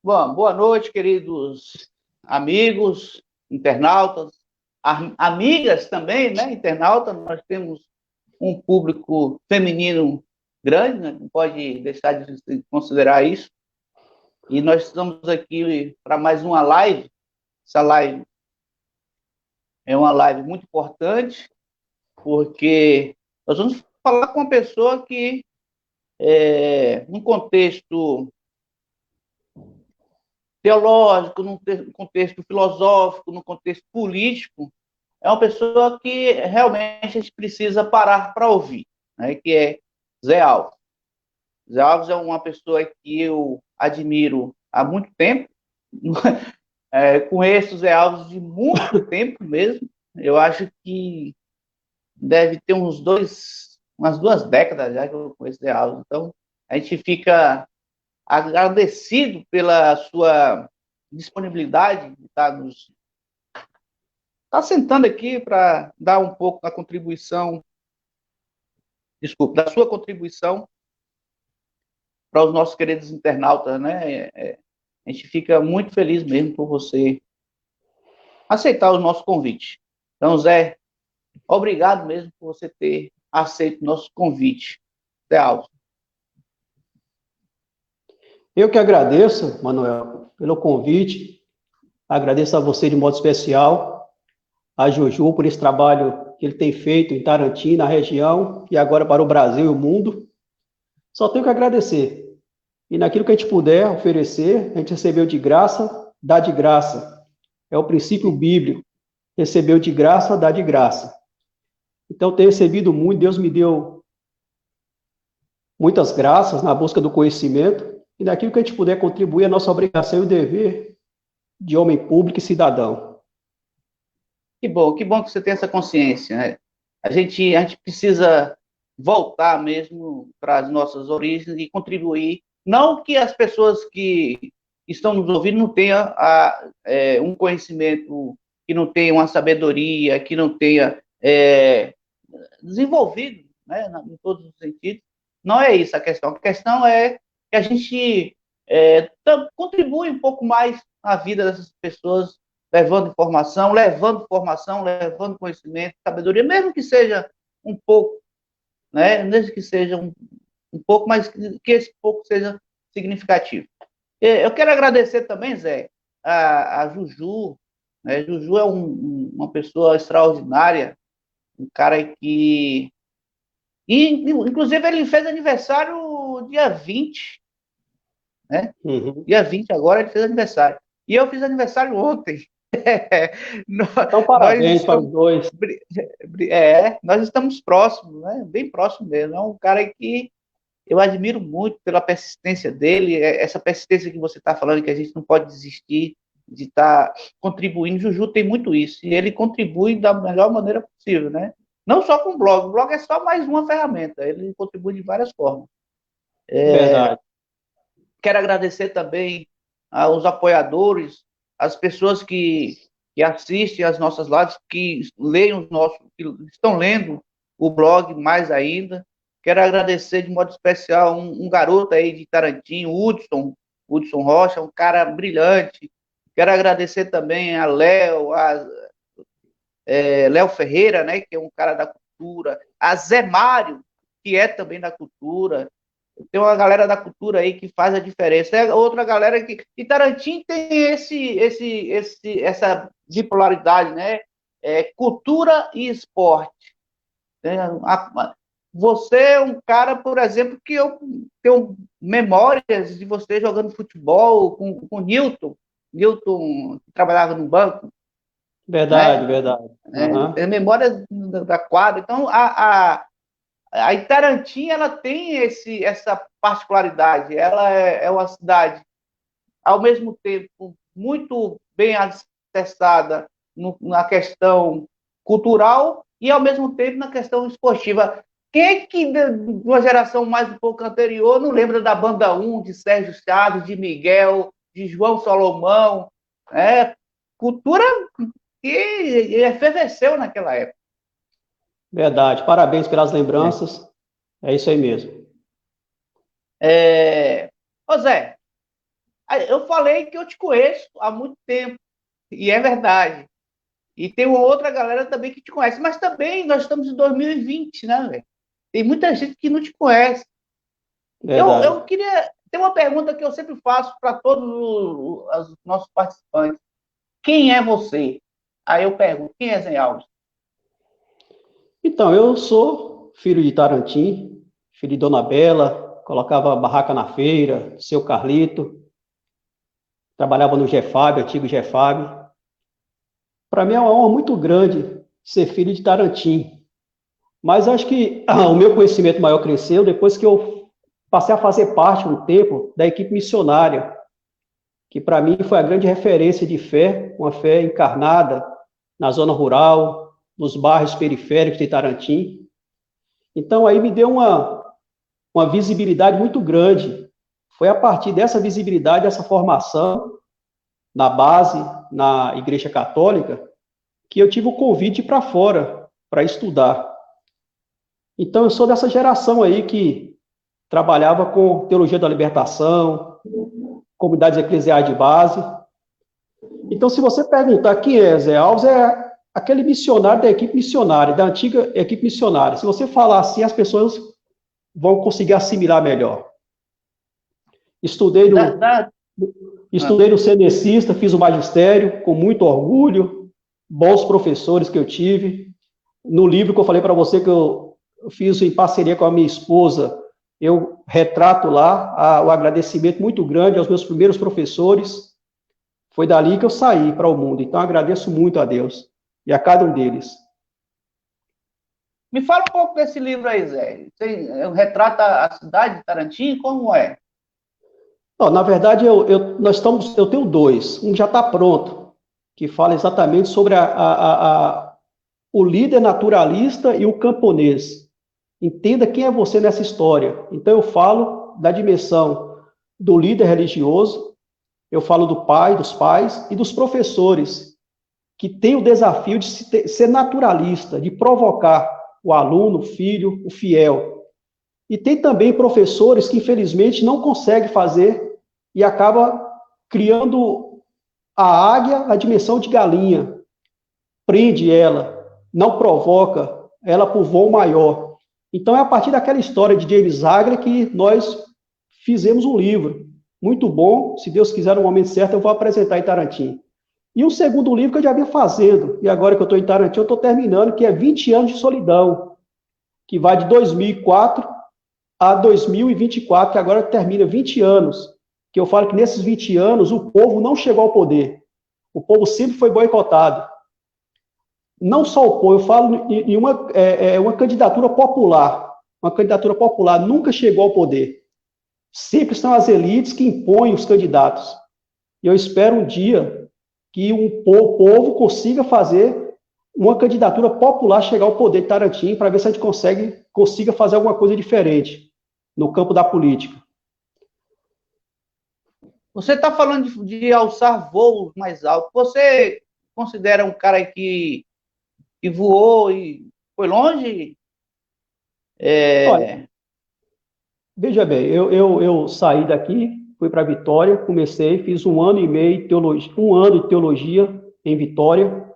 Bom, boa noite, queridos amigos, internautas, amigas também, né? Internautas, nós temos um público feminino grande, né? Não pode deixar de considerar isso. E nós estamos aqui para mais uma live. Essa live é uma live muito importante, porque nós vamos falar com uma pessoa que, num contexto teológico, num contexto filosófico, num contexto político, é uma pessoa que realmente a gente precisa parar para ouvir, né? Que é Zé Alves. Zé Alves é uma pessoa que eu admiro há muito tempo, conheço o Zé Alves de muito tempo mesmo. Eu acho que deve ter umas 2 décadas já que eu conheço o Zé Alves. Então, a gente fica agradecido pela sua disponibilidade de estar sentando aqui para dar um pouco da contribuição, desculpa, da sua contribuição para os nossos queridos internautas, né? A gente fica muito feliz mesmo por você aceitar o nosso convite. Então, Zé, obrigado mesmo por você ter aceito o nosso convite. Zé Alves. Eu que agradeço, Manuel, pelo convite. Agradeço a você de modo especial, a Juju por esse trabalho que ele tem feito em Tarantim, na região, e agora para o Brasil e o mundo. Só tenho que agradecer. E naquilo que a gente puder oferecer, a gente recebeu de graça, dá de graça. É o princípio bíblico. Recebeu de graça, dá de graça. Então, tenho recebido muito, Deus me deu muitas graças na busca do conhecimento, e naquilo que a gente puder contribuir, a nossa obrigação e o dever de homem público e cidadão. Que bom que você tem essa consciência, né? A gente precisa voltar mesmo para as nossas origens e contribuir. Não que as pessoas que estão nos ouvindo não tenham um conhecimento, que não tenham uma sabedoria, que não tenha desenvolvido, né, em todos os sentidos. Não é isso a questão. A questão é que a gente contribui um pouco mais na vida dessas pessoas, levando formação, levando conhecimento, sabedoria, mesmo que seja um pouco, né, mesmo que seja um pouco, mas que esse pouco seja significativo. Eu quero agradecer também, Zé, a Juju, né? Juju é uma pessoa extraordinária, um cara que inclusive, ele fez aniversário dia 20, né? Uhum. Dia 20 agora ele fez aniversário. E eu fiz aniversário ontem. Então, Nós parabéns para estamos, os dois. nós estamos próximos, né? Bem próximo mesmo. É um cara que eu admiro muito pela persistência dele, essa persistência que você está falando, que a gente não pode desistir de estar contribuindo. Juju tem muito isso, e ele contribui da melhor maneira possível, né? Não só com o blog é só mais uma ferramenta, ele contribui de várias formas. Verdade. Quero agradecer também aos apoiadores, as pessoas que assistem às nossas lives, que leem os nossos, que estão lendo o blog mais ainda. Quero agradecer de modo especial um garoto aí de Tarantim, Hudson Rocha, um cara brilhante. Quero agradecer também a Léo Ferreira, né, que é um cara da cultura, a Zé Mário, que é também da cultura. Tem uma galera da cultura aí que faz a diferença. É outra galera que. E Tarantim tem essa bipolaridade, né? Cultura e esporte. Né? Você é um cara, por exemplo, que eu tenho memórias de você jogando futebol com o Newton. Newton que trabalhava no banco, Verdade, né? verdade. Tem Uhum. memórias da quadra. Então, a Itarantim, ela tem essa particularidade. Ela é uma cidade, ao mesmo tempo, muito bem alicerçada na questão cultural e, ao mesmo tempo, na questão esportiva. Quem é que, de uma geração mais um pouco anterior, não lembra da Banda 1, de Sérgio Chaves, de Miguel, de João Salomão? Cultura que efervesceu naquela época. Verdade. Parabéns pelas Né? lembranças. É isso aí mesmo. Ô Zé, Eu falei que eu te conheço há muito tempo, e é verdade. E tem uma outra galera também que te conhece, mas também nós estamos em 2020, né, velho? Tem muita gente que não te conhece. Verdade. Eu queria. Tem uma pergunta que eu sempre faço para todos os nossos participantes: quem é você? Aí eu pergunto: quem é Zé Alves? Então, eu sou filho de Tarantim, filho de Dona Bela, colocava barraca na feira, seu Carlito, trabalhava no Gefab, antigo Gefab. Para mim é uma honra muito grande ser filho de Tarantim. Mas acho que o meu conhecimento maior cresceu depois que eu passei a fazer parte um tempo da equipe missionária, que para mim foi a grande referência de fé, uma fé encarnada na zona rural, nos bairros periféricos de Tarantim. Então aí me deu uma visibilidade muito grande. Foi a partir dessa visibilidade, dessa formação na base, na Igreja Católica, que eu tive o convite para fora, para estudar. Então, eu sou dessa geração aí que trabalhava com teologia da libertação, comunidades eclesiais de base. Então, se você perguntar quem é Zé Alves, é aquele missionário da equipe missionária, da antiga equipe missionária. Se você falar assim, as pessoas vão conseguir assimilar melhor. Estudei Da, no, da... estudei no Cenecista, fiz o magistério com muito orgulho, bons professores que eu tive. No livro que eu falei para você que eu fiz em parceria com a minha esposa, eu retrato lá o agradecimento muito grande aos meus primeiros professores. Foi dali que eu saí para o mundo. Então, agradeço muito a Deus e a cada um deles. Me fala um pouco desse livro aí, Zé. Você retrata a cidade de Tarantim? Como é? Não, na verdade, eu tenho dois. Um já está pronto, que fala exatamente sobre o líder naturalista e o camponês. Entenda quem é você nessa história. Então, eu falo da dimensão do líder religioso, eu falo do pai, dos pais e dos professores, que tem o desafio de ser naturalista, de provocar o aluno, o filho, o fiel. E tem também professores que, infelizmente, não conseguem fazer e acaba criando a águia a dimensão de galinha, prende ela, não provoca ela por voo maior. Então, é a partir daquela história de James Agler que nós fizemos um livro. Muito bom. Se Deus quiser, no momento certo, eu vou apresentar em Tarantim. E um segundo livro que eu já vinha fazendo, e agora que eu estou em Tarantim, eu estou terminando, que é 20 anos de solidão, que vai de 2004 a 2024, que agora termina 20 anos. Que eu falo que nesses 20 anos o povo não chegou ao poder. O povo sempre foi boicotado. Não só o povo, eu falo em uma candidatura popular. Uma candidatura popular nunca chegou ao poder. Sempre são as elites que impõem os candidatos. E eu espero um dia que o povo consiga fazer uma candidatura popular chegar ao poder de Tarantim para ver se a gente consiga fazer alguma coisa diferente no campo da política. Você está falando de alçar voos mais altos. Você considera um cara que voou e foi longe? Olha, É... veja bem, eu saí daqui, fui para Vitória, comecei, fiz um ano e meio de teologia, um ano de teologia em Vitória.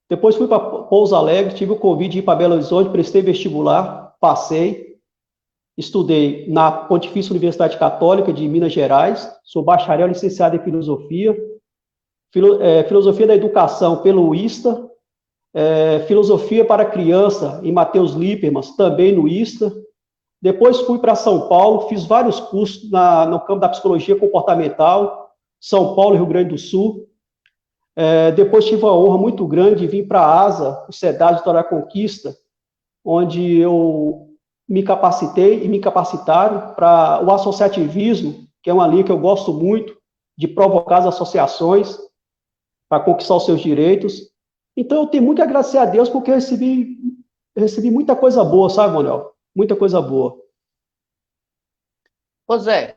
Depois fui para Pouso Alegre, tive o convite de ir para Belo Horizonte, prestei vestibular, passei, estudei na Pontifícia Universidade Católica de Minas Gerais, sou bacharel licenciado em filosofia, filosofia da educação pelo ISTA, filosofia para criança em Mateus Lipermas, também no ISTA. Depois fui para São Paulo, fiz vários cursos no campo da psicologia comportamental, São Paulo e Rio Grande do Sul. Depois tive uma honra muito grande de vir para a ASA, o SEDAD Vitória da Conquista, onde eu me capacitei e me capacitaram para o associativismo, que é uma linha que eu gosto muito, de provocar as associações para conquistar os seus direitos. Então, eu tenho muito a agradecer a Deus porque eu recebi muita coisa boa, sabe, Manuel? Muita coisa boa. Ô Zé,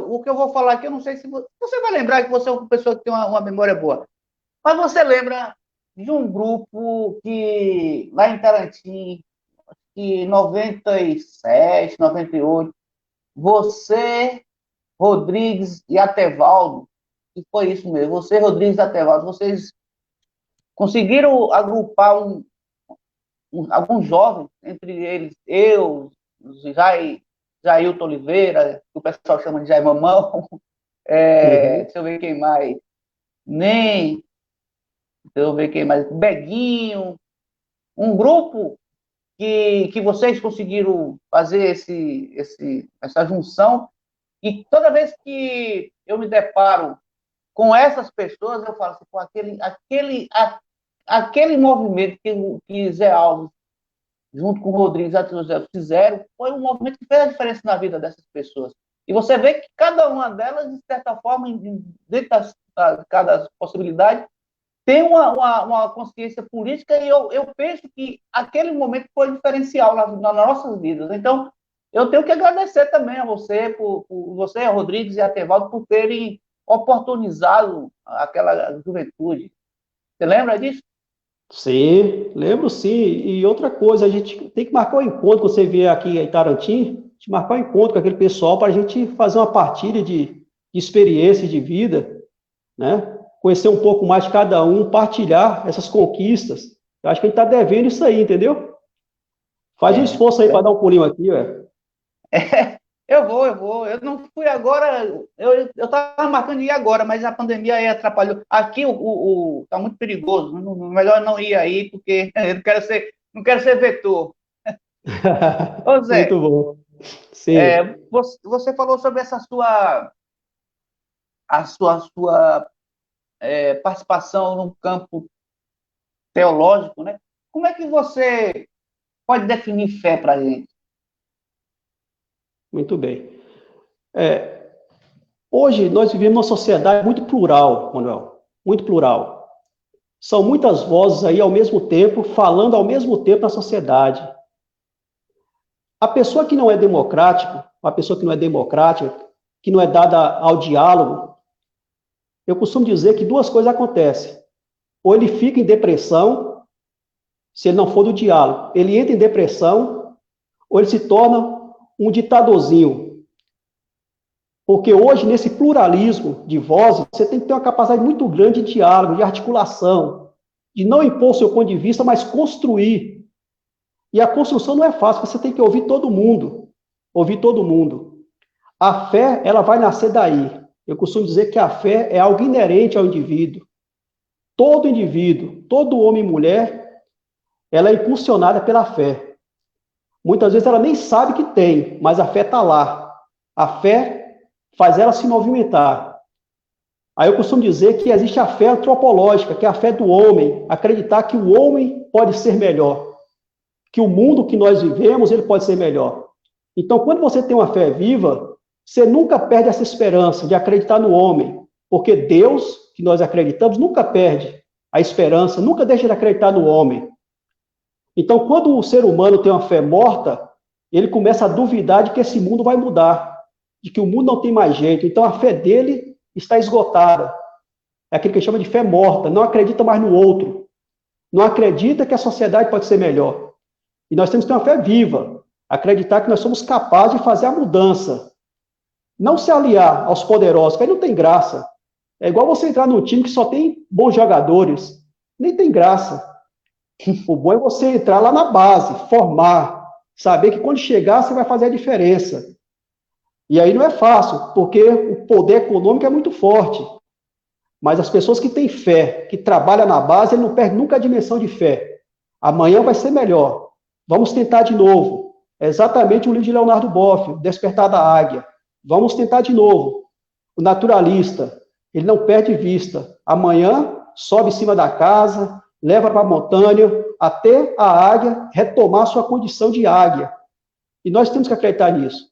o que eu vou falar aqui, eu não sei se você vai lembrar que você é uma pessoa que tem uma memória boa. Mas você lembra de um grupo que, lá em Tarantim, que em 97, 98, você Rodrigues e Atevaldo, que foi isso mesmo, você, Rodrigues e Atevaldo, vocês conseguiram agrupar alguns jovens, entre eles eu, Jailton Oliveira, que o pessoal chama de Jair Mamão, Uhum. deixa eu ver quem mais, Nem, deixa eu ver quem mais, Beguinho, um grupo que vocês conseguiram fazer essa junção, e toda vez que eu me deparo com essas pessoas, eu falo assim, pô, aquele movimento que Zé Alves, junto com o Rodrigues e José fizeram, foi um movimento que fez a diferença na vida dessas pessoas. E você vê que cada uma delas, de certa forma, dentro de cada possibilidade, tem uma consciência política, e eu penso que aquele momento foi diferencial nas nossas vidas. Então, eu tenho que agradecer também a você, por você, a Rodrigues e a Tevaldo, por terem oportunizado aquela juventude. Você lembra disso? Sim, lembro sim. E outra coisa, a gente tem que marcar um encontro, quando você vier aqui em Itarantim, a gente marcar um encontro com aquele pessoal para a gente fazer uma partilha de experiências de vida, né? Conhecer um pouco mais de cada um, partilhar essas conquistas. Eu acho que a gente está devendo isso aí, entendeu? Faz um É, esforço aí para dar um pulinho aqui, ué. eu vou. Eu não fui agora, eu estava marcando de ir agora, mas a pandemia aí atrapalhou. Aqui tá muito perigoso, melhor não ir aí, porque eu não quero ser vetor. Ô Zé, Muito bom. Sim, você falou sobre a sua participação no campo teológico, né? Como é que você pode definir fé para a gente? muito bem. Hoje nós vivemos uma sociedade muito plural, Manuel, muito plural. São muitas vozes aí ao mesmo tempo, falando ao mesmo tempo na sociedade. A pessoa que não é democrática, a pessoa que não é democrática, que não é dada ao diálogo, eu costumo dizer que duas coisas acontecem. Ou ele fica em depressão, se ele não for do diálogo. Ele entra em depressão, ou ele se torna um ditadorzinho. Porque hoje, nesse pluralismo de vozes, você tem que ter uma capacidade muito grande de diálogo, de articulação, de não impor seu ponto de vista, mas construir. E a construção não é fácil, você tem que ouvir todo mundo. Ouvir todo mundo. A fé, ela vai nascer daí. Eu costumo dizer que a fé é algo inerente ao indivíduo. Todo indivíduo, todo homem e mulher, ela é impulsionada pela fé. Muitas vezes ela nem sabe que tem, mas a fé está lá. A fé faz ela se movimentar. Aí eu costumo dizer que existe a fé antropológica, que é a fé do homem, acreditar que o homem pode ser melhor, que o mundo que nós vivemos, ele pode ser melhor. Então, quando você tem uma fé viva, você nunca perde essa esperança de acreditar no homem, porque Deus, que nós acreditamos, nunca perde a esperança, nunca deixa de acreditar no homem. Então, quando o ser humano tem uma fé morta, ele começa a duvidar de que esse mundo vai mudar, de que o mundo não tem mais jeito. Então, a fé dele está esgotada. É aquilo que ele chama de fé morta, não acredita mais no outro, não acredita que a sociedade pode ser melhor. E nós temos que ter uma fé viva, acreditar que nós somos capazes de fazer a mudança. Não se aliar aos poderosos, que aí não tem graça. É igual você entrar num time que só tem bons jogadores. Nem tem graça. O bom é você entrar lá na base, formar, saber que quando chegar você vai fazer a diferença. E aí não é fácil, porque o poder econômico é muito forte. Mas as pessoas que têm fé, que trabalham na base, ele não perde nunca a dimensão de fé. Amanhã vai ser melhor. Vamos tentar de novo. É exatamente o livro de Leonardo Boff, Despertar da Águia. Vamos tentar de novo. O naturalista, ele não perde vista. Amanhã sobe em cima da casa, leva para a montanha, até a águia retomar sua condição de águia. E nós temos que acreditar nisso.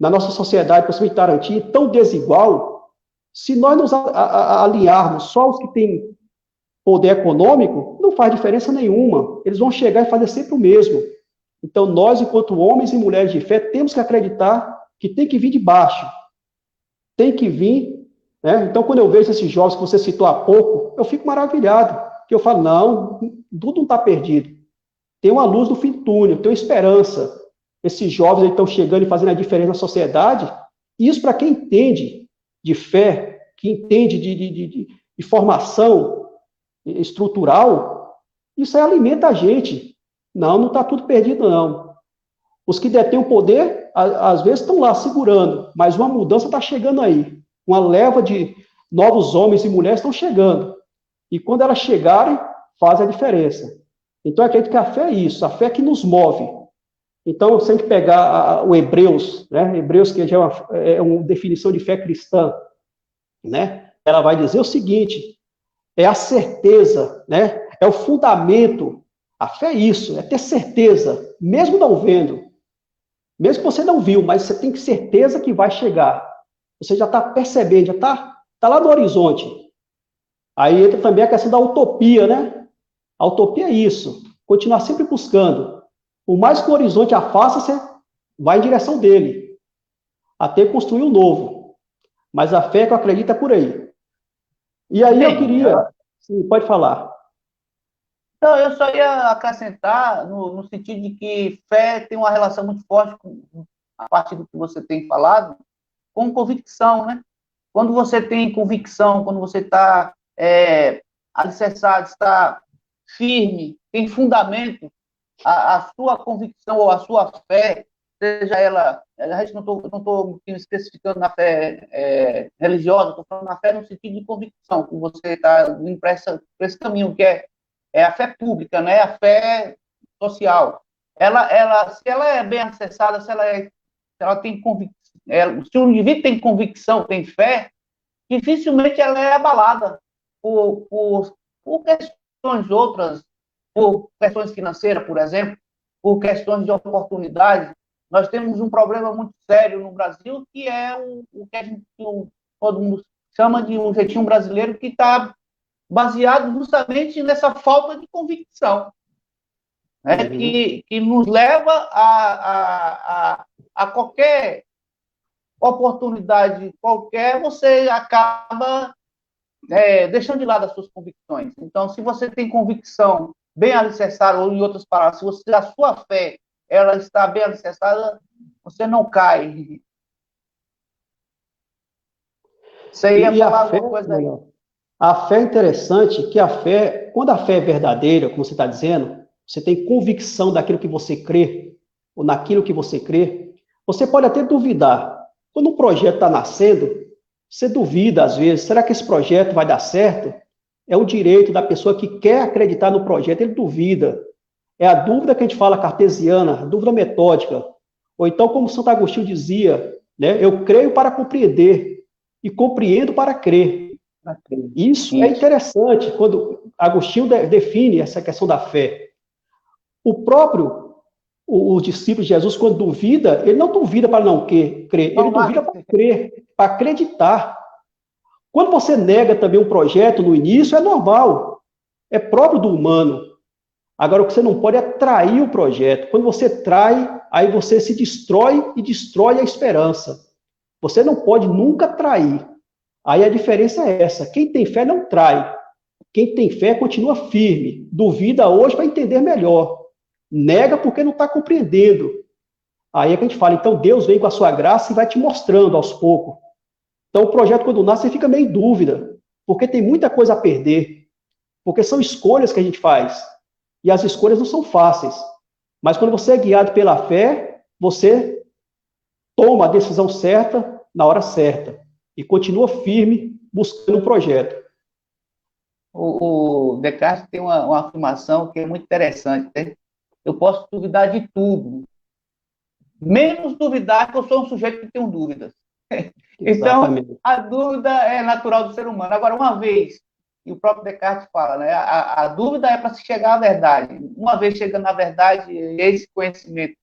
Na nossa sociedade, principalmente Tarantim, tão desigual, se nós nos alinharmos só os que têm poder econômico, não faz diferença nenhuma. Eles vão chegar e fazer sempre o mesmo. Então, nós, enquanto homens e mulheres de fé, temos que acreditar que tem que vir de baixo. Tem que vir. Né? Então, quando eu vejo esses jovens que você citou há pouco, eu fico maravilhado. Que eu falo, não, tudo não está perdido. Tem uma luz no fim do túnel, tem uma esperança. Esses jovens estão chegando e fazendo a diferença na sociedade, Isso para quem entende de fé, que entende de formação estrutural, isso aí alimenta a gente. Não está tudo perdido, não. Os que detêm o poder, às vezes, estão lá segurando, mas uma mudança está chegando aí. Uma leva de novos homens e mulheres estão chegando. E quando elas chegarem, faz a diferença. Então, eu acredito que a fé é isso, a fé é que nos move. Então, se a gente pegar o Hebreus, né? Hebreus, que já é uma definição de fé cristã, né? Ela vai dizer o seguinte: é a certeza, né? É o fundamento. A fé é isso, é ter certeza, mesmo não vendo. Mesmo que você não viu, mas você tem certeza que vai chegar. Você já está percebendo, já está lá no horizonte. Aí entra também a questão da utopia, né? A utopia é isso, continuar sempre buscando. Por mais que o horizonte afasta, você vai em direção dele, até construir um novo. Mas a fé que eu acredito é por aí. E aí eu queria... Sim, pode falar. Então, eu só ia acrescentar no sentido de que fé tem uma relação muito forte, a partir do que você tem falado, com convicção, né? Quando você tem convicção, quando você está alicerçado, está firme, tem fundamento, a sua convicção ou a sua fé, seja ela, a gente não estou especificando na fé religiosa, estou falando na fé no sentido de convicção, que você está indo para esse caminho, que é a fé pública, né? A fé social. Se ela é bem acessada, se ela tem convicção, se o indivíduo tem convicção, tem fé, dificilmente ela é abalada por questões outras, por questões financeiras, por exemplo, por questões de oportunidade. Nós temos um problema muito sério no Brasil, que é o que todo mundo chama de um jeitinho brasileiro, que está baseado justamente nessa falta de convicção, né? Que nos leva a qualquer oportunidade qualquer, você acaba deixando de lado as suas convicções. Então, se você tem convicção bem alicerçada, ou em outras palavras, se a sua fé ela está bem alicerçada, você não cai. Você ia falar alguma coisa aí? A fé é interessante, que a fé, quando a fé é verdadeira, como você está dizendo, você tem convicção daquilo que você crê, ou naquilo que você crê, você pode até duvidar. Quando um projeto está nascendo, você duvida às vezes, será que esse projeto vai dar certo? É o direito da pessoa que quer acreditar no projeto, ele duvida. É a dúvida que a gente fala cartesiana, a dúvida metódica. Ou então, como Santo Agostinho dizia, né, eu creio para compreender e compreendo para crer. Isso é interessante, quando Agostinho define essa questão da fé. O próprio, o discípulo de Jesus, quando duvida, ele não duvida para não crer, ele duvida para crer, para acreditar. Quando você nega também um projeto no início, é normal, é próprio do humano. Agora, o que você não pode é trair o projeto. Quando você trai, aí você se destrói e destrói a esperança. Você não pode nunca trair. Aí a diferença é essa. Quem tem fé não trai. Quem tem fé continua firme. Duvida hoje para entender melhor. Nega porque não está compreendendo. Aí é que a gente fala, então Deus vem com a sua graça e vai te mostrando aos poucos. Então o projeto, quando nasce, você fica meio em dúvida. Porque tem muita coisa a perder. Porque são escolhas que a gente faz. E as escolhas não são fáceis. Mas quando você é guiado pela fé, você toma a decisão certa na hora certa. E continua firme buscando o projeto. O Descartes tem uma afirmação que é muito interessante, né? Eu posso duvidar de tudo, menos duvidar que eu sou um sujeito que tem dúvidas. Então, a dúvida é natural do ser humano. Agora, uma vez, e o próprio Descartes fala, né? A dúvida é para se chegar à verdade. Uma vez chegando à verdade, esse conhecimento,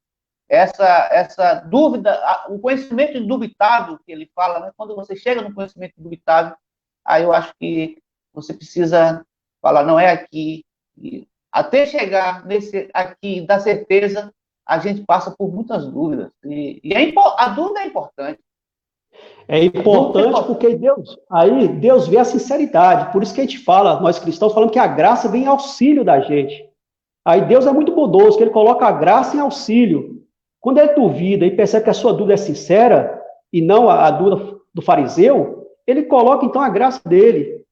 essa dúvida, o conhecimento indubitável que ele fala, né? Quando você chega no conhecimento indubitável, aí eu acho que você precisa falar, não é aqui. E até chegar nesse aqui da certeza, a gente passa por muitas dúvidas. A dúvida é importante. É importante porque Deus vê a sinceridade. Por isso que a gente fala, nós cristãos, falamos que a graça vem em auxílio da gente. Aí Deus é muito bondoso, que ele coloca a graça em auxílio. Quando ele duvida e percebe que a sua dúvida é sincera, e não a dúvida do fariseu, ele coloca então a graça dele.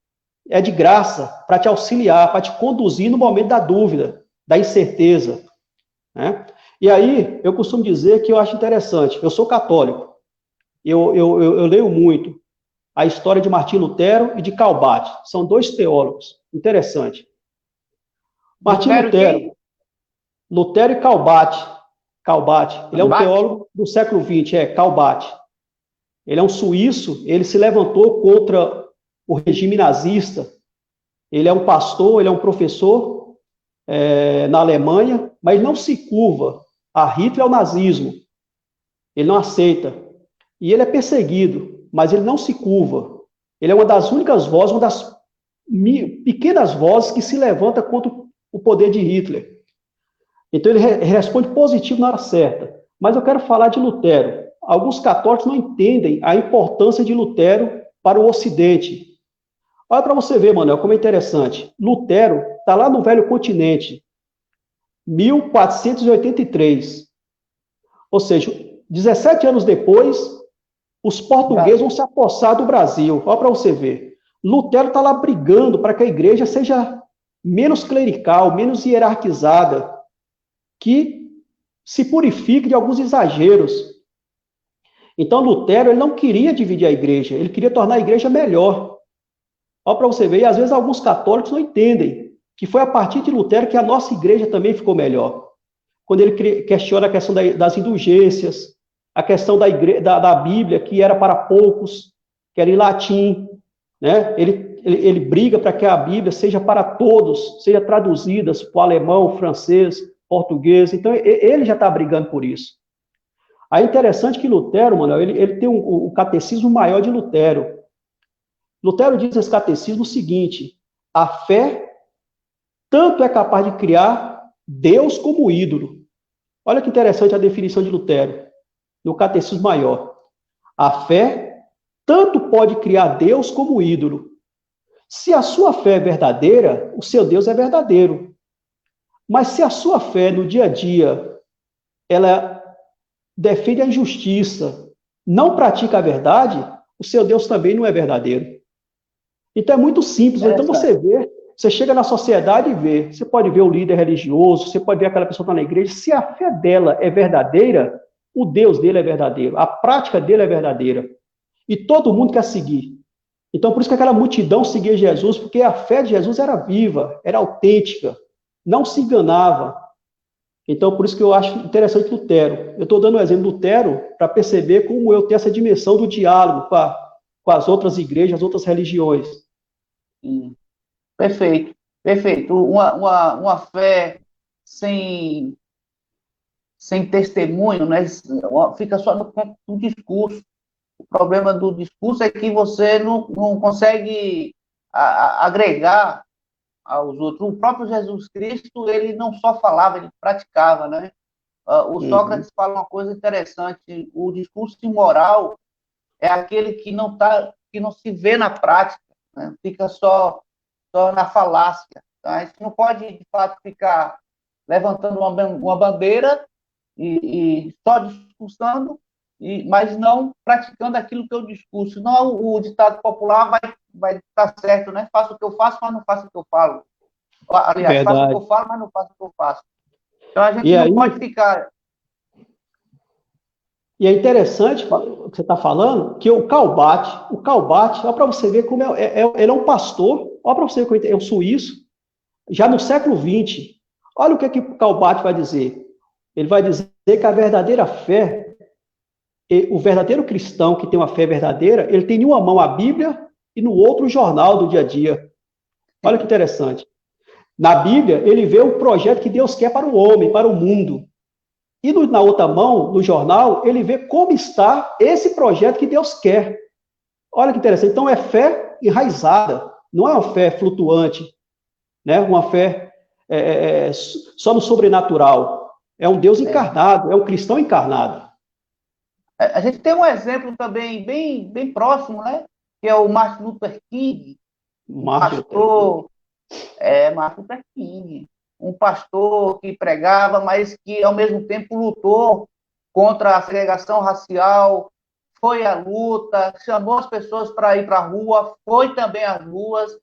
É de graça para te auxiliar, para te conduzir no momento da dúvida, da incerteza, né? E aí, eu costumo dizer que eu acho interessante, eu sou católico, eu leio muito a história de Martim Lutero e de Calbat, são dois teólogos, interessante. Martim Lutero e Calbat, ele é um teólogo do século XX, Calbat. Ele é um suíço, ele se levantou contra o regime nazista, ele é um pastor, ele é um professor na Alemanha, mas não se curva a Hitler e ao nazismo, ele não aceita, e ele é perseguido, mas ele não se curva, ele é uma das únicas vozes, uma das pequenas vozes que se levanta contra o poder de Hitler. Então ele responde positivo na hora certa. Mas eu quero falar de Lutero. Alguns católicos não entendem a importância de Lutero para o Ocidente. Olha para você ver, Manuel, como é interessante. Lutero está lá no Velho Continente, 1483. Ou seja, 17 anos depois, os portugueses vão se apossar do Brasil. Olha para você ver. Lutero está lá brigando para que a igreja seja menos clerical, menos hierarquizada, que se purifique de alguns exageros. Então, Lutero ele não queria dividir a igreja, ele queria tornar a igreja melhor. Olha para você ver, e às vezes alguns católicos não entendem que foi a partir de Lutero que a nossa igreja também ficou melhor. Quando ele questiona a questão das indulgências, a questão da Bíblia, que era para poucos, que era em latim, né? Ele briga para que a Bíblia seja para todos, seja traduzida para o alemão, francês, português. Então, ele já está brigando por isso. Aí é interessante que Lutero, Manuel, ele tem o catecismo maior de Lutero. Lutero diz nesse catecismo o seguinte: a fé tanto é capaz de criar Deus como ídolo. Olha que interessante a definição de Lutero, no catecismo maior. A fé tanto pode criar Deus como ídolo. Se a sua fé é verdadeira, o seu Deus é verdadeiro. Mas se a sua fé no dia a dia, ela defende a injustiça, não pratica a verdade, o seu Deus também não é verdadeiro. Então é muito simples. Então você vê, você chega na sociedade e vê, você pode ver o líder religioso, você pode ver aquela pessoa que está na igreja, se a fé dela é verdadeira, o Deus dele é verdadeiro, a prática dele é verdadeira. E todo mundo quer seguir. Então por isso que aquela multidão seguia Jesus, porque a fé de Jesus era viva, era autêntica, não se enganava. Então, por isso que eu acho interessante Lutero. Eu estou dando um exemplo de Lutero para perceber como eu tenho essa dimensão do diálogo com as outras igrejas, as outras religiões. Perfeito, perfeito. Uma fé sem testemunho, né? Fica só no discurso. O problema do discurso é que você não consegue agregar aos outros. O próprio Jesus Cristo, ele não só falava, ele praticava, né? O Sócrates fala uma coisa interessante: o discurso imoral é aquele que não se vê na prática, né? Fica só na falácia. Tá? A gente não pode, de fato, ficar levantando uma bandeira e só discursando, mas não praticando aquilo que é o discurso. Não, o ditado popular vai estar certo, né? Faço o que eu faço, mas não faço o que eu falo. Aliás, faço o que eu falo, mas não faço o que eu faço. Então, a gente não pode ficar... E é interessante o que você está falando, que o Calbat, olha para você ver como ele é um pastor, olha para você ver, é um suíço, já no século XX. Olha o que o Calbat vai dizer. Ele vai dizer que a verdadeira fé, o verdadeiro cristão que tem uma fé verdadeira, ele tem em uma mão a Bíblia e no outro o jornal do dia a dia. Olha que interessante. Na Bíblia, ele vê o projeto que Deus quer para o homem, para o mundo. E na outra mão, no jornal, ele vê como está esse projeto que Deus quer. Olha que interessante. Então, é fé enraizada, não é uma fé flutuante, né? Uma fé só no sobrenatural. É um Deus encarnado, é um cristão encarnado. A gente tem um exemplo também bem próximo, né? Que é o Martin Luther King, Martin Luther King, um pastor que pregava, mas que ao mesmo tempo lutou contra a segregação racial, foi à luta, chamou as pessoas para ir para a rua, foi também às ruas,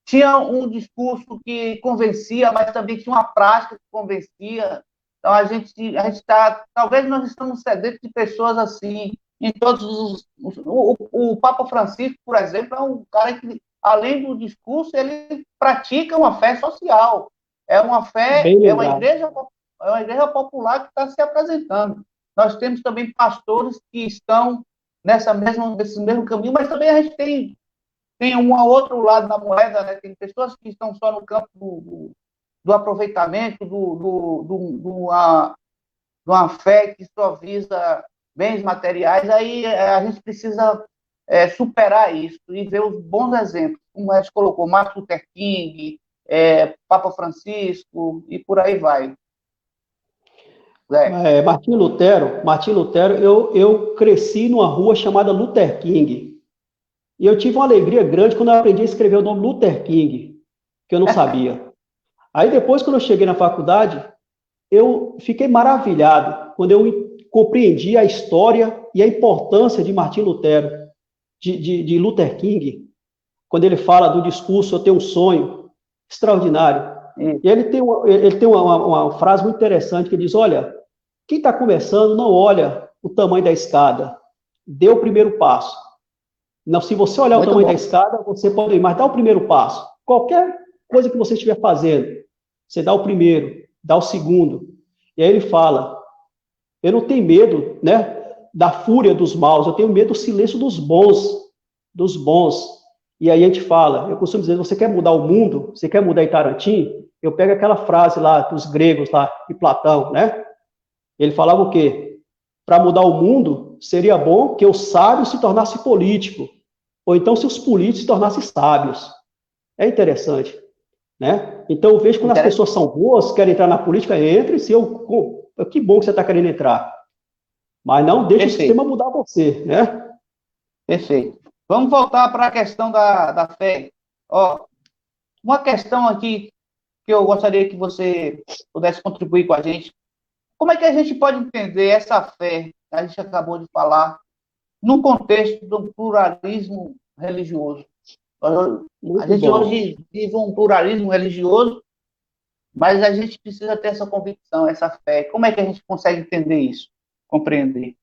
tinha um discurso que convencia, mas também tinha uma prática que convencia. Então, a gente está, talvez nós estamos sedentos de pessoas assim, em todos o Papa Francisco, por exemplo, é um cara que, além do discurso, ele pratica uma fé social. É uma fé, Bem lembrado. é uma igreja popular que está se apresentando. Nós temos também pastores que estão nesse mesmo caminho, mas também a gente tem um outro lado da moeda, né? Tem pessoas que estão só no campo do aproveitamento, de uma fé que só visa bens materiais. Aí a gente precisa superar isso e ver os bons exemplos, como a gente colocou, Martin Luther King, Papa Francisco e por aí vai. Martim Lutero, eu cresci numa rua chamada Luther King. E eu tive uma alegria grande quando eu aprendi a escrever o nome Luther King, que eu não sabia. Aí depois, quando eu cheguei na faculdade, eu fiquei maravilhado quando eu compreendi a história e a importância de Martim Lutero, de Luther King, quando ele fala do discurso "Eu tenho um sonho", extraordinário. E ele tem uma frase muito interessante que diz: olha, quem está começando não olha o tamanho da escada, dê o primeiro passo. Não, se você olhar Muito o tamanho bom. da escada, você pode ir, mas dá o primeiro passo. Qualquer coisa que você estiver fazendo, você dá o primeiro, dá o segundo. E aí ele fala: eu não tenho medo, né, da fúria dos maus, eu tenho medo do silêncio dos bons, dos bons. E aí a gente fala, eu costumo dizer, você quer mudar o mundo? Você quer mudar Itarantí? Eu pego aquela frase lá dos gregos lá, de Platão, né? Ele falava o quê? Para mudar o mundo, seria bom que o sábio se tornasse político, ou então se os políticos se tornassem sábios. É interessante, né? Então eu vejo quando as pessoas são boas, querem entrar na política, entre, se que bom que você está querendo entrar. Mas não deixe o sistema mudar você, né? Perfeito. Vamos voltar para a questão da fé. Ó, uma questão aqui que eu gostaria que você pudesse contribuir com a gente. Como é que a gente pode entender essa fé que a gente acabou de falar no contexto do pluralismo religioso? A Muito gente bom. hoje vive um pluralismo religioso, mas a gente precisa ter essa convicção, essa fé. Como é que a gente consegue entender isso, compreender?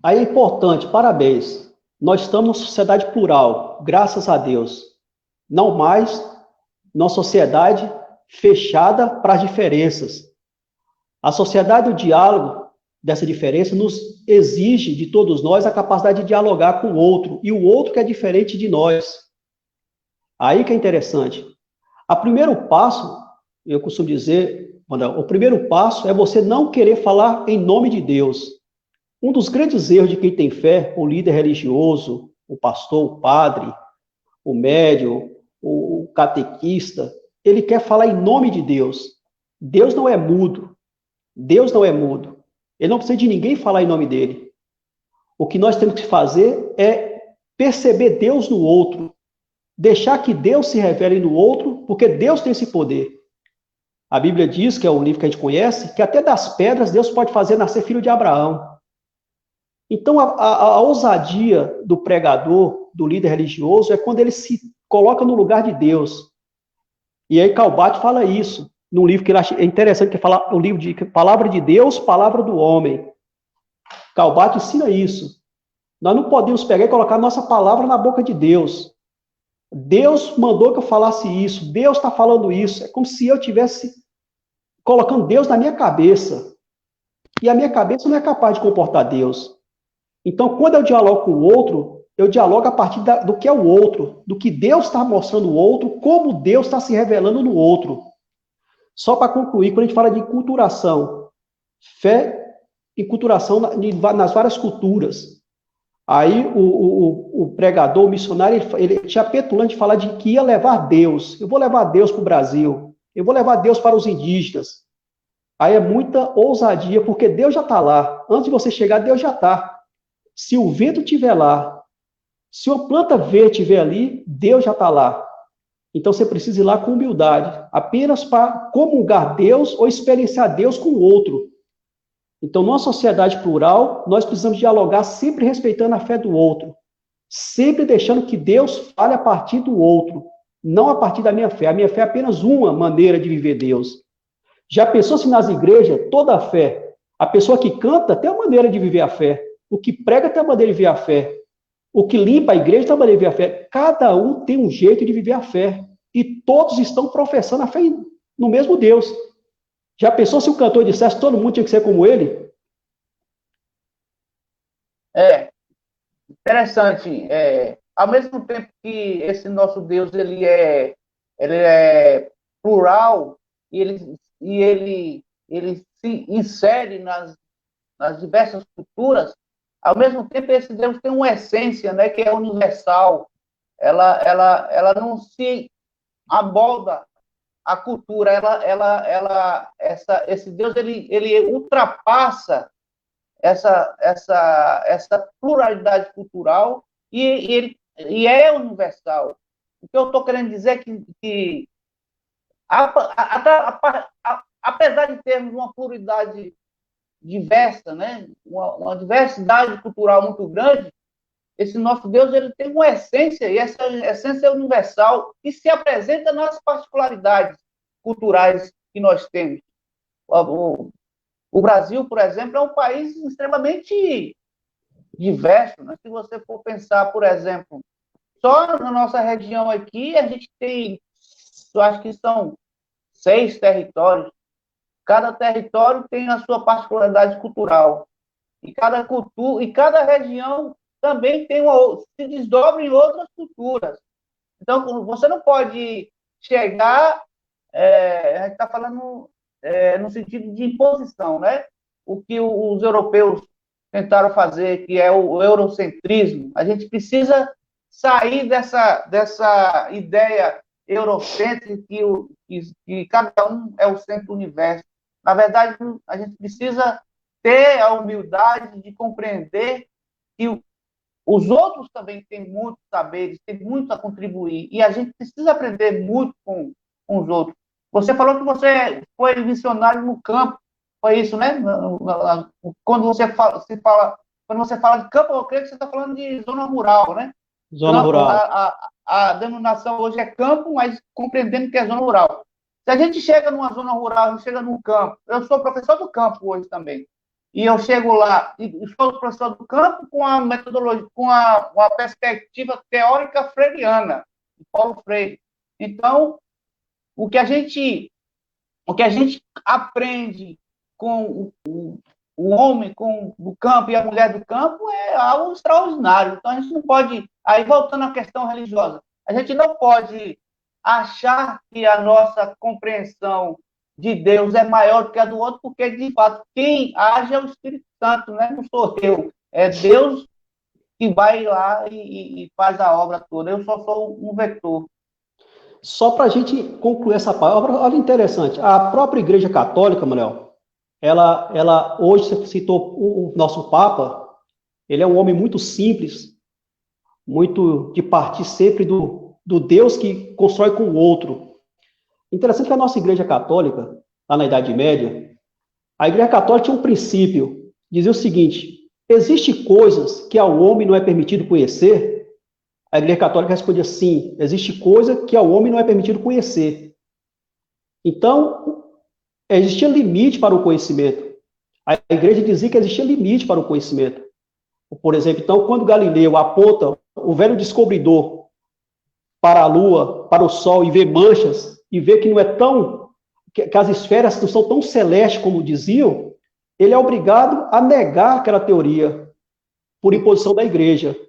Aí é importante, parabéns. Nós estamos numa sociedade plural, graças a Deus. Não mais numa sociedade fechada para as diferenças. A sociedade do diálogo, dessa diferença, nos exige de todos nós a capacidade de dialogar com o outro, e o outro que é diferente de nós. Aí que é interessante. O primeiro passo, eu costumo dizer, o primeiro passo é você não querer falar em nome de Deus. Um dos grandes erros de quem tem fé, o líder religioso, o pastor, o padre, o médium, o catequista, ele quer falar em nome de Deus. Deus não é mudo. Deus não é mudo. Ele não precisa de ninguém falar em nome dele. O que nós temos que fazer é perceber Deus no outro. Deixar que Deus se revele no outro, porque Deus tem esse poder. A Bíblia diz, que é um livro que a gente conhece, que até das pedras Deus pode fazer nascer filho de Abraão. Então, a ousadia do pregador, do líder religioso, é quando ele se coloca no lugar de Deus. E aí Calbat fala isso, num livro que ele acha interessante, que fala o livro de Palavra de Deus, Palavra do Homem. Calbat ensina isso. Nós não podemos pegar e colocar nossa palavra na boca de Deus. Deus mandou que eu falasse isso, Deus está falando isso. É como se eu estivesse colocando Deus na minha cabeça. E a minha cabeça não é capaz de comportar Deus. Então, quando eu dialogo com o outro, eu dialogo a partir do que é o outro, do que Deus está mostrando o outro, como Deus está se revelando no outro. Só para concluir, quando a gente fala de enculturação, fé e enculturação nas várias culturas. Aí o pregador, o missionário, ele tinha petulante de falar de que ia levar Deus. Eu vou levar Deus para o Brasil. Eu vou levar Deus para os indígenas. Aí é muita ousadia, porque Deus já está lá. Antes de você chegar, Deus já está. Se o vento estiver lá, se uma planta verde estiver ali, Deus já está lá. Então você precisa ir lá com humildade, apenas para comungar Deus ou experienciar Deus com o outro. Então, numa sociedade plural, nós precisamos dialogar sempre respeitando a fé do outro, sempre deixando que Deus fale a partir do outro, não a partir da minha fé. A minha fé é apenas uma maneira de viver Deus. Já pensou se nas igrejas, toda a fé, a pessoa que canta tem uma maneira de viver a fé, o que prega tem uma maneira de viver a fé, o que limpa a igreja tem uma maneira de viver a fé. Cada um tem um jeito de viver a fé, e todos estão professando a fé no mesmo Deus. Já pensou se o cantor dissesse que todo mundo tinha que ser como ele? É interessante. Ao mesmo tempo que esse nosso Deus ele é plural e ele se insere nas diversas culturas, ao mesmo tempo esse Deus tem uma essência, né, que é universal. Ela não se abolda a cultura, esse Deus ele ultrapassa essa pluralidade cultural e é universal. O que eu estou querendo dizer é que apesar de termos uma pluralidade diversa, né, uma diversidade cultural muito grande, esse nosso Deus ele tem uma essência, e essa essência é universal, e se apresenta nas particularidades culturais que nós temos. O Brasil, por exemplo, é um país extremamente diverso. Né? Se você for pensar, por exemplo, só na nossa região aqui, a gente tem, eu acho que são 6 territórios. Cada território tem a sua particularidade cultural. E cada região também se desdobra em outras culturas. Então, você não pode chegar, a gente está falando no sentido de imposição, né? O que os europeus tentaram fazer, que é o eurocentrismo. A gente precisa sair dessa ideia eurocêntrica que cada um é o centro do universo. Na verdade, a gente precisa ter a humildade de compreender que os outros também têm muitos saberes, têm muito a contribuir, e a gente precisa aprender muito com os outros. Você falou que você foi missionário no campo, foi isso, né? Quando você fala de campo, eu creio que você está falando de zona rural, né? Zona rural. A denominação hoje é campo, mas compreendendo que é zona rural. Se a gente chega numa zona rural, a gente chega num campo, eu sou professor do campo hoje também, e eu chego lá e sou professor do campo com a metodologia, com a perspectiva teórica freiriana, de Paulo Freire. Então, o que a gente aprende com o homem do campo e a mulher do campo é algo extraordinário. Então, a gente não pode... Aí, voltando à questão religiosa, a gente não pode achar que a nossa compreensão de Deus é maior do que a do outro, porque, de fato, quem age é o Espírito Santo, né? Não sou eu. É Deus que vai lá e faz a obra toda. Eu só sou um vetor. Só para a gente concluir essa palavra, olha interessante, a própria Igreja Católica, Manuel, ela hoje, você citou o nosso Papa, ele é um homem muito simples, muito de partir sempre do Deus que constrói com o outro. Interessante que a nossa Igreja Católica, lá na Idade Média, a Igreja Católica tinha um princípio, dizia o seguinte: existem coisas que ao homem não é permitido conhecer. A Igreja Católica respondia sim, existe coisa que ao homem não é permitido conhecer. Então, existia limite para o conhecimento. A Igreja dizia que existia limite para o conhecimento. Por exemplo, então, quando Galileu aponta o velho descobridor para a Lua, para o Sol, e vê manchas, e vê que não é tão, que as esferas não são tão celestes como diziam, ele é obrigado a negar aquela teoria por imposição da Igreja.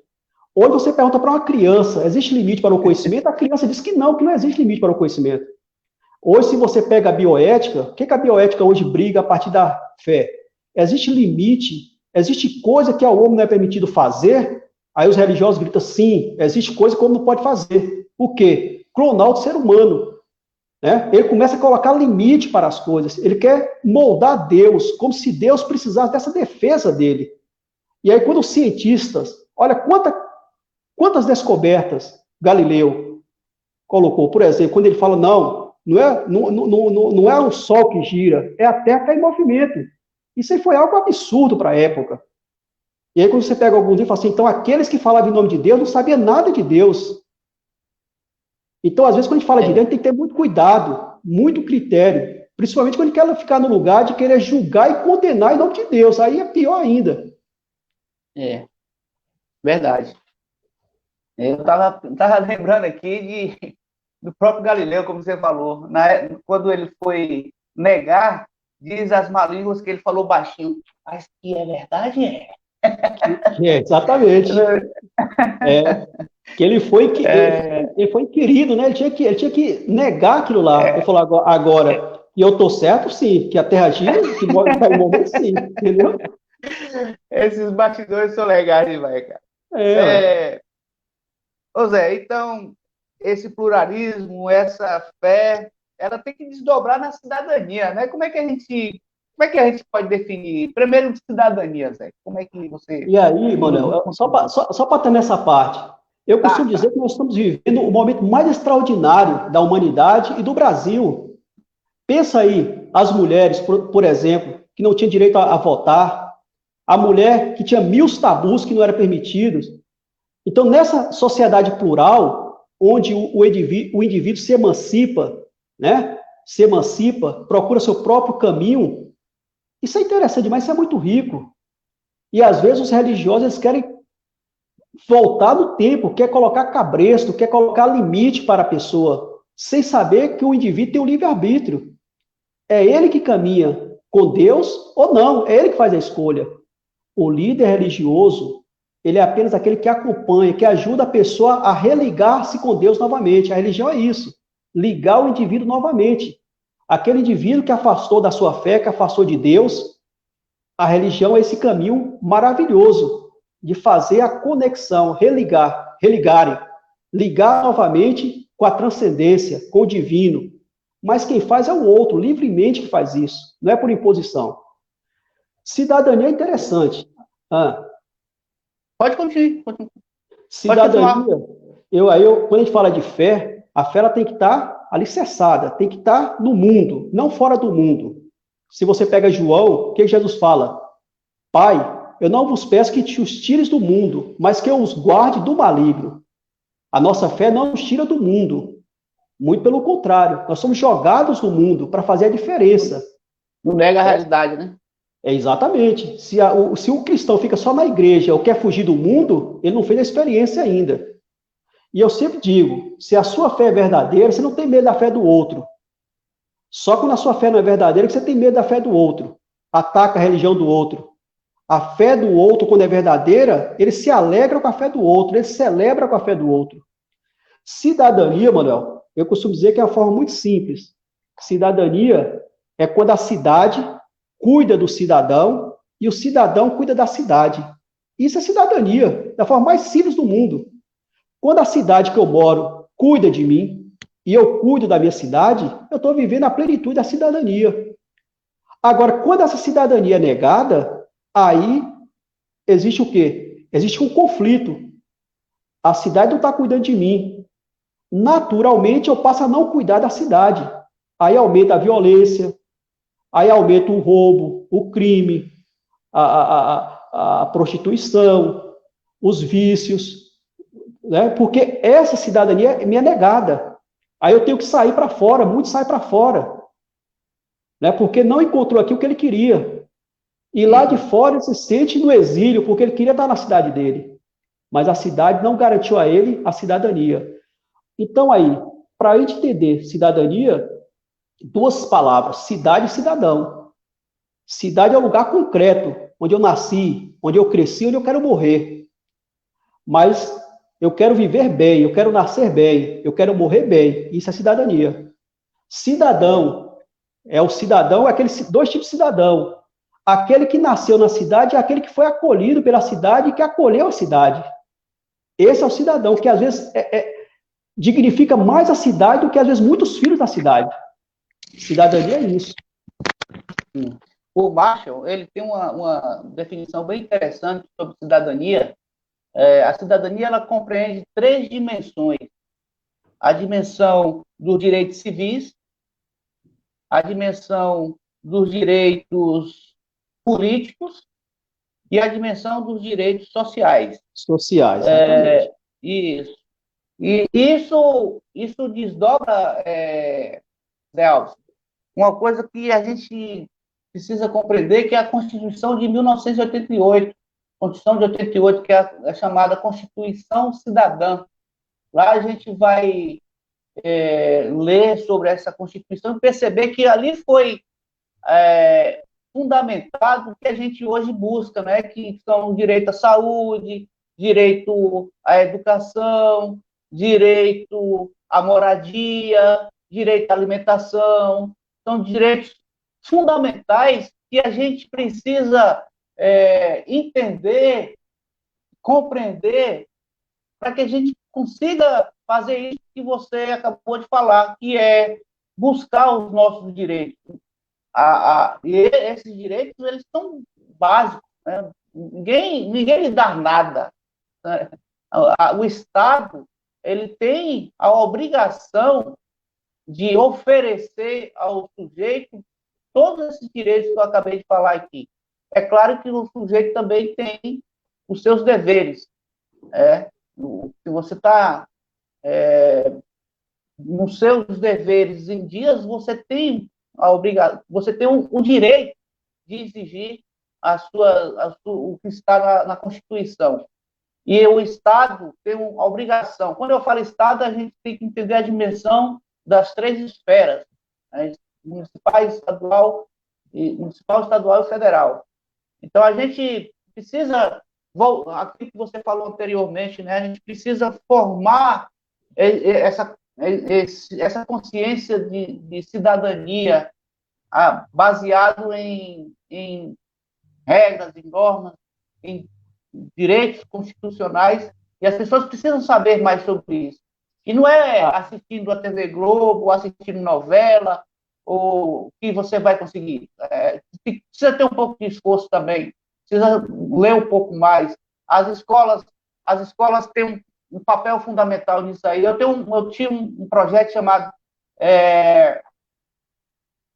Hoje você pergunta para uma criança, existe limite para o conhecimento? A criança diz que não existe limite para o conhecimento. Hoje, se você pega a bioética, o que a bioética hoje briga a partir da fé? Existe limite, existe coisa que ao homem não é permitido fazer? Aí os religiosos gritam, sim, existe coisa que o homem não pode fazer. O quê? Clonar o ser humano. Né? Ele começa a colocar limite para as coisas. Ele quer moldar Deus, como se Deus precisasse dessa defesa dele. E aí, quando os cientistas, olha quantas descobertas Galileu colocou, por exemplo, quando ele fala, não é o Sol que gira, é a Terra que está em movimento. Isso aí foi algo absurdo para a época. E aí, quando você pega alguns livros, fala assim, então, aqueles que falavam em nome de Deus não sabiam nada de Deus. Então, às vezes, quando a gente fala de Deus, a gente tem que ter muito cuidado, muito critério, principalmente quando a gente quer ficar no lugar de querer julgar e condenar em nome de Deus. Aí é pior ainda. É, verdade. Eu tava lembrando aqui do próprio Galileu, como você falou, quando ele foi negar, diz as má línguas que ele falou baixinho, mas que é verdade, é. Exatamente. Que ele foi inquirido, né? Ele tinha que negar aquilo lá. Ele falou, agora, e eu tô certo, sim, que a terra gira, que vai morrer, sim, entendeu? Esses batidores são legais demais, cara. Ué. Ô Zé, então, esse pluralismo, essa fé, ela tem que desdobrar na cidadania, né? Como é que a gente pode definir? Primeiro, de cidadania, Zé. Como é que você... E aí, Manuel, só para ter nessa parte, eu costumo Tá. dizer que nós estamos vivendo o momento mais extraordinário da humanidade e do Brasil. Pensa aí, as mulheres, por exemplo, que não tinham direito a votar, a mulher que tinha 1.000 tabus que não eram permitidos. Então, nessa sociedade plural, onde o indivíduo se emancipa, né? Se emancipa, procura seu próprio caminho, isso é interessante, mas isso é muito rico. E às vezes os religiosos eles querem voltar no tempo, quer colocar cabresto, quer colocar limite para a pessoa, sem saber que o indivíduo tem o livre-arbítrio. É ele que caminha com Deus ou não, é ele que faz a escolha. O líder religioso, ele é apenas aquele que acompanha, que ajuda a pessoa a religar-se com Deus novamente. A religião é isso, ligar o indivíduo novamente. Aquele indivíduo que afastou da sua fé, que afastou de Deus, a religião é esse caminho maravilhoso de fazer a conexão, religarem, ligar novamente com a transcendência, com o divino. Mas quem faz é o outro, livremente que faz isso, não é por imposição. Cidadania é interessante. Pode continuar. Pode continuar. Cidadania, quando a gente fala de fé, a fé ela tem que estar alicerçada, tem que estar no mundo, não fora do mundo. Se você pega João, o que Jesus fala? Pai, eu não vos peço que te os tires do mundo, mas que eu os guarde do maligno. A nossa fé não nos tira do mundo. Muito pelo contrário, nós somos jogados no mundo para fazer a diferença. Não nega a realidade, né? Exatamente. Se o cristão fica só na igreja ou quer fugir do mundo, ele não fez a experiência ainda. E eu sempre digo, se a sua fé é verdadeira, você não tem medo da fé do outro. Só quando a sua fé não é verdadeira que você tem medo da fé do outro. Ataca a religião do outro. A fé do outro, quando é verdadeira, ele se alegra com a fé do outro, ele celebra com a fé do outro. Cidadania, Manuel, eu costumo dizer que é uma forma muito simples. Cidadania é quando a cidade cuida do cidadão e o cidadão cuida da cidade. Isso é cidadania, da forma mais simples do mundo. Quando a cidade que eu moro cuida de mim e eu cuido da minha cidade, eu estou vivendo a plenitude da cidadania. Agora, quando essa cidadania é negada, aí existe o quê? Existe um conflito. A cidade não está cuidando de mim. Naturalmente, eu passo a não cuidar da cidade. Aí aumenta a violência, aí aumenta o roubo, o crime, a prostituição, os vícios, né? Porque essa cidadania me é negada. Aí eu tenho que sair para fora, muitos saem para fora, né? Porque não encontrou aqui o que ele queria. E lá de fora ele se sente no exílio, porque ele queria estar na cidade dele. Mas a cidade não garantiu a ele a cidadania. Então aí, para a gente entender cidadania, duas palavras, cidade e cidadão. Cidade é um lugar concreto, onde eu nasci, onde eu cresci, onde eu quero morrer. Mas eu quero viver bem, eu quero nascer bem, eu quero morrer bem. Isso é cidadania. Cidadão é aqueles dois tipos de cidadão. Aquele que nasceu na cidade e aquele que foi acolhido pela cidade e que acolheu a cidade. Esse é o cidadão, que às vezes dignifica mais a cidade do que às vezes muitos filhos da cidade. Cidadania é isso. O Marshall, ele tem uma definição bem interessante sobre cidadania. A cidadania ela compreende três dimensões: a dimensão dos direitos civis, a dimensão dos direitos políticos e a dimensão dos direitos sociais. Sociais, exatamente. Isso. E isso desdobra, Zé Alves, uma coisa que a gente precisa compreender, que é a Constituição de 1988, Constituição de 88, que é a chamada Constituição Cidadã. Lá a gente vai ler sobre essa Constituição e perceber que ali foi fundamentado o que a gente hoje busca, né? Que são direito à saúde, direito à educação, direito à moradia, direito à alimentação. São direitos fundamentais que a gente precisa entender, compreender, para que a gente consiga fazer isso que você acabou de falar, que é buscar os nossos direitos. E esses direitos, eles são básicos, né? Ninguém lhe dá nada, né? O Estado, ele tem a obrigação de oferecer ao sujeito todos esses direitos que eu acabei de falar aqui. É claro que o sujeito também tem os seus deveres. Se você está nos seus deveres em dias, você tem você tem o direito de exigir o que está na Constituição. E o Estado tem a obrigação. Quando eu falo Estado, a gente tem que entender a dimensão das três esferas, né? Municipal, estadual e federal. Então, a gente precisa, aquilo que você falou anteriormente, né? A gente precisa formar essa consciência de cidadania baseado em regras, em normas, em direitos constitucionais, e as pessoas precisam saber mais sobre isso. E não é assistindo a TV Globo, ou assistindo novela, ou que você vai conseguir. Precisa ter um pouco de esforço também, precisa ler um pouco mais. As escolas têm um papel fundamental nisso aí. Eu tinha um projeto chamado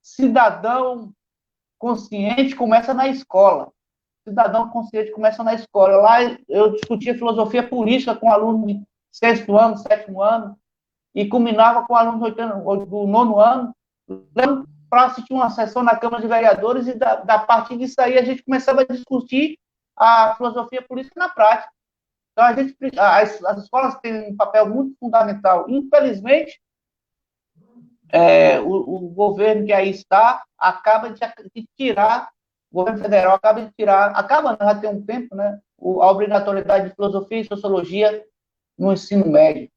Cidadão Consciente Começa na Escola. Cidadão Consciente Começa na Escola. Lá eu discutia filosofia política com alunos de sexto ano, sétimo ano, e culminava com alunos do nono ano, para assistir uma sessão na Câmara de Vereadores, e da partir disso aí a gente começava a discutir a filosofia política na prática. Então, as escolas têm um papel muito fundamental. Infelizmente, o governo que aí está acaba de tirar, o governo federal acaba de tirar, já tem um tempo, né, a obrigatoriedade de filosofia e sociologia no ensino médio.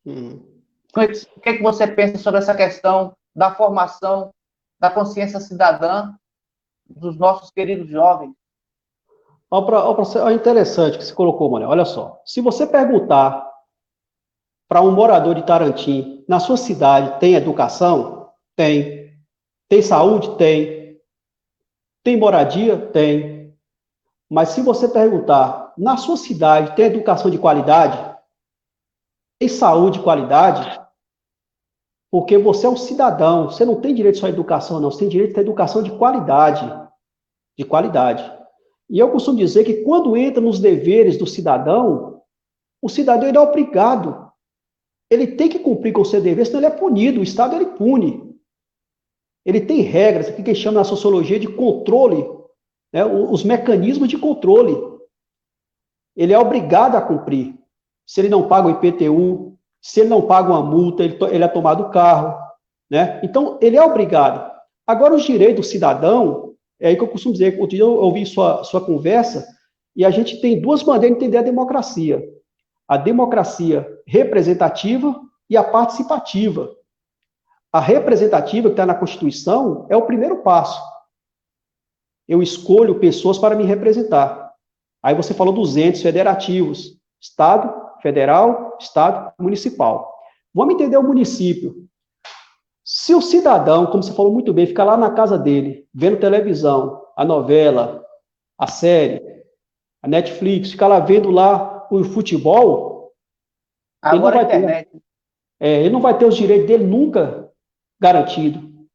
O que você pensa sobre essa questão da formação da consciência cidadã dos nossos queridos jovens? É interessante que você colocou, Mané. Olha só, se você perguntar para um morador de Tarantim, na sua cidade tem educação? Tem. Tem saúde? Tem. Tem moradia? Tem. Mas se você perguntar, na sua cidade tem educação de qualidade? Tem saúde de qualidade? Porque você é um cidadão, você não tem direito só à educação, não, você tem direito à educação de qualidade. De qualidade. E eu costumo dizer que quando entra nos deveres do cidadão, o cidadão ele é obrigado. Ele tem que cumprir com o seu dever, senão ele é punido. O Estado ele pune. Ele tem regras, aqui que chama na sociologia de controle, né, os mecanismos de controle. Ele é obrigado a cumprir. Se ele não paga o IPTU, se ele não paga uma multa, ele é tomado o carro, né? Então, ele é obrigado. Agora, os direitos do cidadão, é aí que eu costumo dizer, outro dia eu ouvi sua conversa, e a gente tem duas maneiras de entender a democracia. A democracia representativa e a participativa. A representativa, que está na Constituição, é o primeiro passo. Eu escolho pessoas para me representar. Aí você falou dos entes federativos, Estado, federal, Estado, municipal. Vamos entender o município. Se o cidadão, como você falou muito bem, ficar lá na casa dele, vendo televisão, a novela, a série, a Netflix, ficar lá vendo lá o futebol, agora a internet. Ele não vai ter os direitos dele nunca garantido.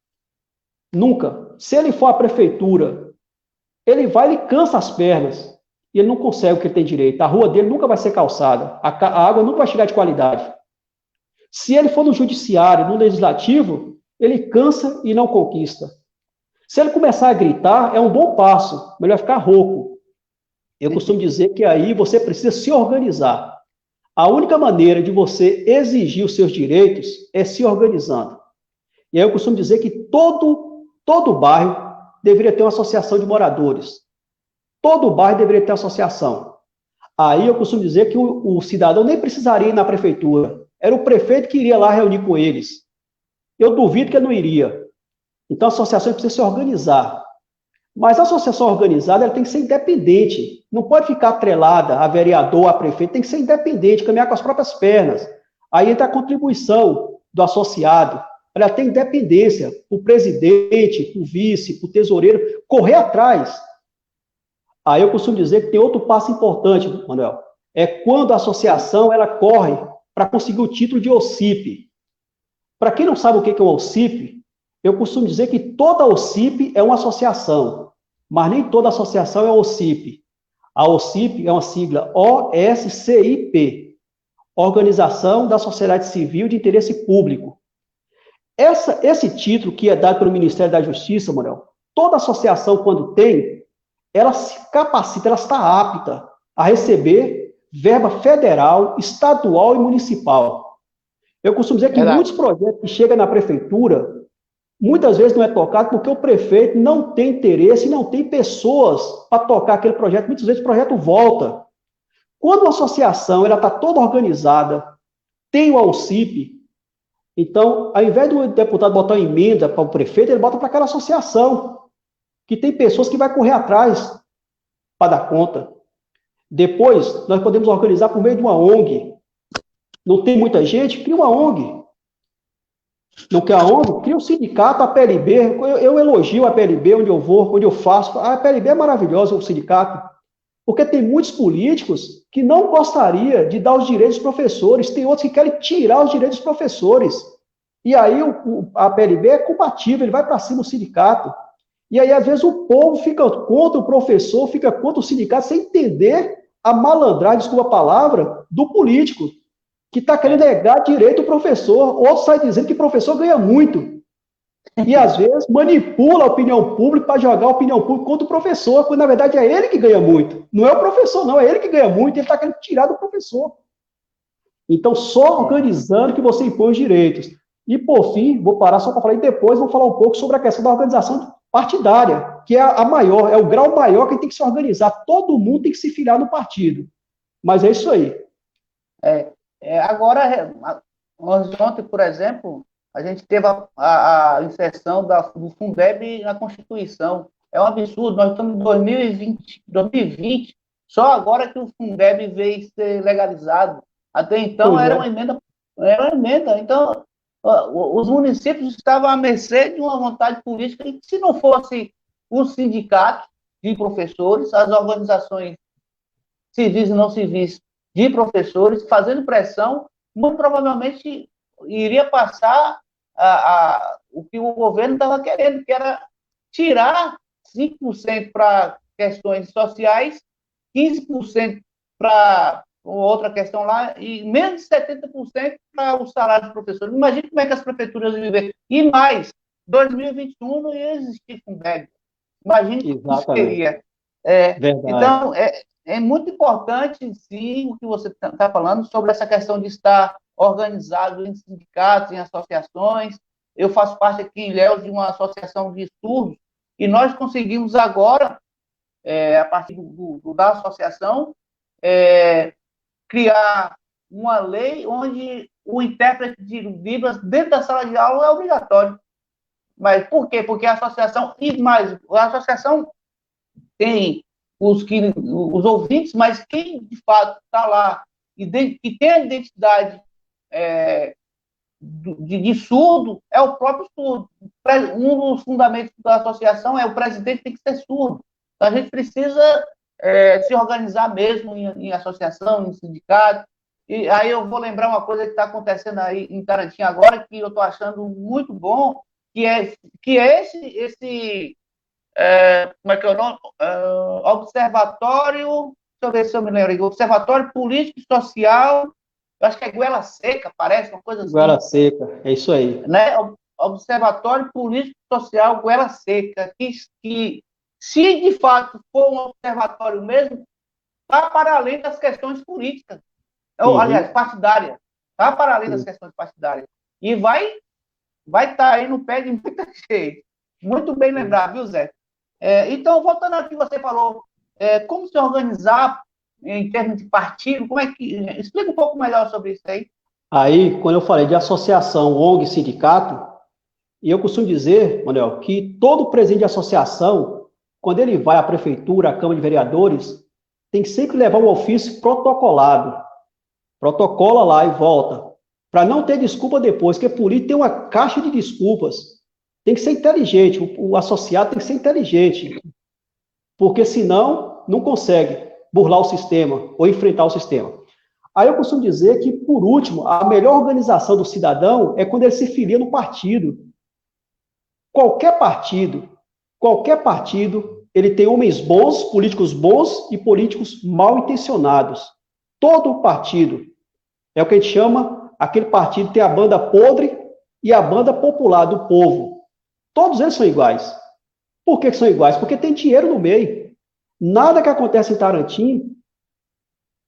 Nunca. se ele for à prefeitura, ele vai, ele cansa as pernas, e ele não consegue o que ele tem direito. A rua dele nunca vai ser calçada, a água nunca vai chegar de qualidade. Se ele for no judiciário, no legislativo, ele cansa e não conquista. Se ele começar a gritar, é um bom passo, mas ele vai ficar rouco. Eu costumo dizer que aí você precisa se organizar. A única maneira de você exigir os seus direitos é se organizando. E aí eu costumo dizer que todo bairro deveria ter uma associação de moradores. Todo bairro deveria ter uma associação. Aí eu costumo dizer que o cidadão nem precisaria ir na prefeitura. Era o prefeito que iria lá reunir com eles. Eu duvido que ele não iria. Então a associação precisa se organizar. Mas a associação organizada ela tem que ser independente. Não pode ficar atrelada a vereador, a prefeito. Tem que ser independente, caminhar com as próprias pernas. Aí entra a contribuição do associado. Ela tem independência para o presidente, para o vice, para o tesoureiro, correr atrás. Aí eu costumo dizer que tem outro passo importante, Manuel. É quando a associação ela corre para conseguir o título de OCIP. Para quem não sabe o que é o OCIP, eu costumo dizer que toda OCIP é uma associação, mas nem toda associação é OCIP. A OCIP é uma sigla OSCIP, Organização da Sociedade Civil de Interesse Público. Esse título que é dado pelo Ministério da Justiça, Manuel, toda associação, quando tem, ela se capacita, ela está apta a receber verba federal, estadual e municipal. Eu costumo dizer que muitos projetos que chegam na prefeitura, muitas vezes não é tocado porque o prefeito não tem interesse e não tem pessoas para tocar aquele projeto. Muitas vezes o projeto volta. Quando uma associação ela está toda organizada, tem o AUCIP, então, ao invés do deputado botar uma emenda para o prefeito, ele bota para aquela associação, que tem pessoas que vai correr atrás para dar conta. Depois, nós podemos organizar por meio de uma ONG. Não tem muita gente? Cria uma ONG. Não quer a ONG? Cria um sindicato, a PLB. Eu elogio a PLB onde eu vou, onde eu faço. A PLB é maravilhosa, o sindicato. Porque tem muitos políticos que não gostariam de dar os direitos dos professores. Tem outros que querem tirar os direitos dos professores. E aí a PLB é compatível, ele vai para cima do sindicato. E aí, às vezes, o povo fica contra o professor, fica contra o sindicato, sem entender a malandragem, desculpa a palavra, do político, que está querendo negar direito ao professor. Outro sai dizendo que o professor ganha muito. E, às vezes, manipula a opinião pública para jogar a opinião pública contra o professor, quando, na verdade, é ele que ganha muito. Não é o professor, não, é ele que ganha muito, e ele está querendo tirar do professor. Então, só organizando que você impõe os direitos. E, por fim, vou parar só para falar, e depois vou falar um pouco sobre a questão da organização partidária, que é a maior, é o grau maior que tem que se organizar. Todo mundo tem que se filiar no partido. Mas é isso aí. Agora, ontem, por exemplo, a gente teve a inserção do Fundeb na Constituição. É um absurdo, nós estamos em 2020, só agora que o Fundeb veio ser legalizado. Até então era uma emenda. Então, os municípios estavam à mercê de uma vontade política, e se não fosse o sindicato de professores, as organizações civis e não civis de professores fazendo pressão, muito provavelmente iria passar o que o governo estava querendo, que era tirar 5% para questões sociais, 15% para outra questão lá, e menos de 70% para o salário dos professores. Imagina como é que as prefeituras iam viver. E mais, 2021 não ia existir Fundeb. Imagina o que isso seria. Então, é muito importante, sim, o que você está falando sobre essa questão de estar organizado em sindicatos, em associações. Eu faço parte aqui em Ilhéus de uma associação de estudos, e nós conseguimos agora, a partir da associação, criar uma lei onde o intérprete de Libras dentro da sala de aula é obrigatório. Mas por quê? Porque a associação, e mais, a associação tem os ouvintes, mas quem de fato está lá e que tem a identidade de surdo é o próprio surdo. Um dos fundamentos da associação é o presidente tem que ser surdo. Então, a gente precisa se organizar mesmo em associação, em sindicato. E aí eu vou lembrar uma coisa que está acontecendo aí em Tarantim agora, que eu estou achando muito bom, que é esse como é que é o nome? Observatório, deixa eu ver se eu me lembro, Observatório Político e Social, eu acho que é Goela Seca, parece, uma coisa assim. Goela Seca, é isso aí. Né? Observatório Político e Social Goela Seca, que se de fato for um observatório mesmo, está para além das questões políticas, aliás, partidárias, está para além das questões partidárias. E vai estar aí no pé de muita gente. Muito bem lembrado, viu, Zé? Então, voltando ao que você falou, como se organizar em termos de partido, como é que... Explica um pouco melhor sobre isso aí. Aí, quando eu falei de associação, ONG, sindicato, e eu costumo dizer, Manuel, que todo presidente de associação, quando ele vai à prefeitura, à Câmara de Vereadores, tem que sempre levar um ofício protocolado. Protocola lá e volta. Para não ter desculpa depois, porque político tem uma caixa de desculpas. Tem que ser inteligente, o associado tem que ser inteligente. Porque senão, não consegue burlar o sistema ou enfrentar o sistema. Aí eu costumo dizer que, por último, a melhor organização do cidadão é quando ele se filia no partido. Qualquer partido, ele tem homens bons, políticos bons e políticos mal intencionados. Todo partido. É o que a gente chama, aquele partido tem a banda podre e a banda popular do povo. Todos eles são iguais. Por que são iguais? Porque tem dinheiro no meio. Nada que acontece em Tarantim,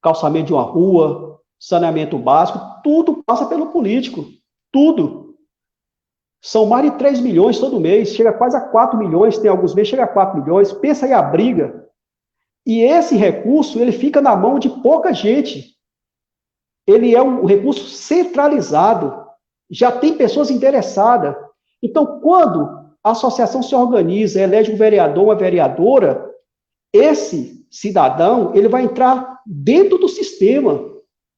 calçamento de uma rua, saneamento básico, tudo passa pelo político. Tudo. São mais de 3 milhões todo mês, chega quase a 4 milhões, tem alguns meses chega a 4 milhões. Pensa aí a briga. E esse recurso, ele fica na mão de pouca gente. Ele é um recurso centralizado. Já tem pessoas interessadas. Então, quando a associação se organiza, elege um vereador, uma vereadora, esse cidadão, ele vai entrar dentro do sistema.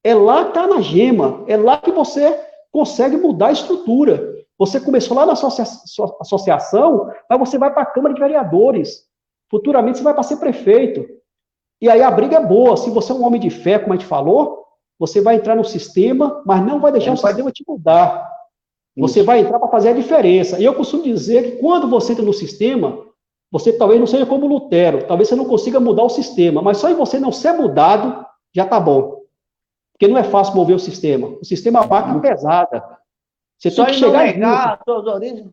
É lá que está na gema. É lá que você consegue mudar a estrutura. Você começou lá na associação, mas você vai para a Câmara de Vereadores. Futuramente você vai para ser prefeito. E aí a briga é boa. Se você é um homem de fé, como a gente falou, você vai entrar no sistema, mas não vai deixar o sistema te mudar. Você vai entrar para fazer a diferença. E eu costumo dizer que quando você entra no sistema, você talvez não seja como Lutero, talvez você não consiga mudar o sistema, mas só em você não ser mudado, já está bom. Porque não é fácil mover o sistema. O sistema é uma máquina pesada. Você só tem que chegar negar as suas origens.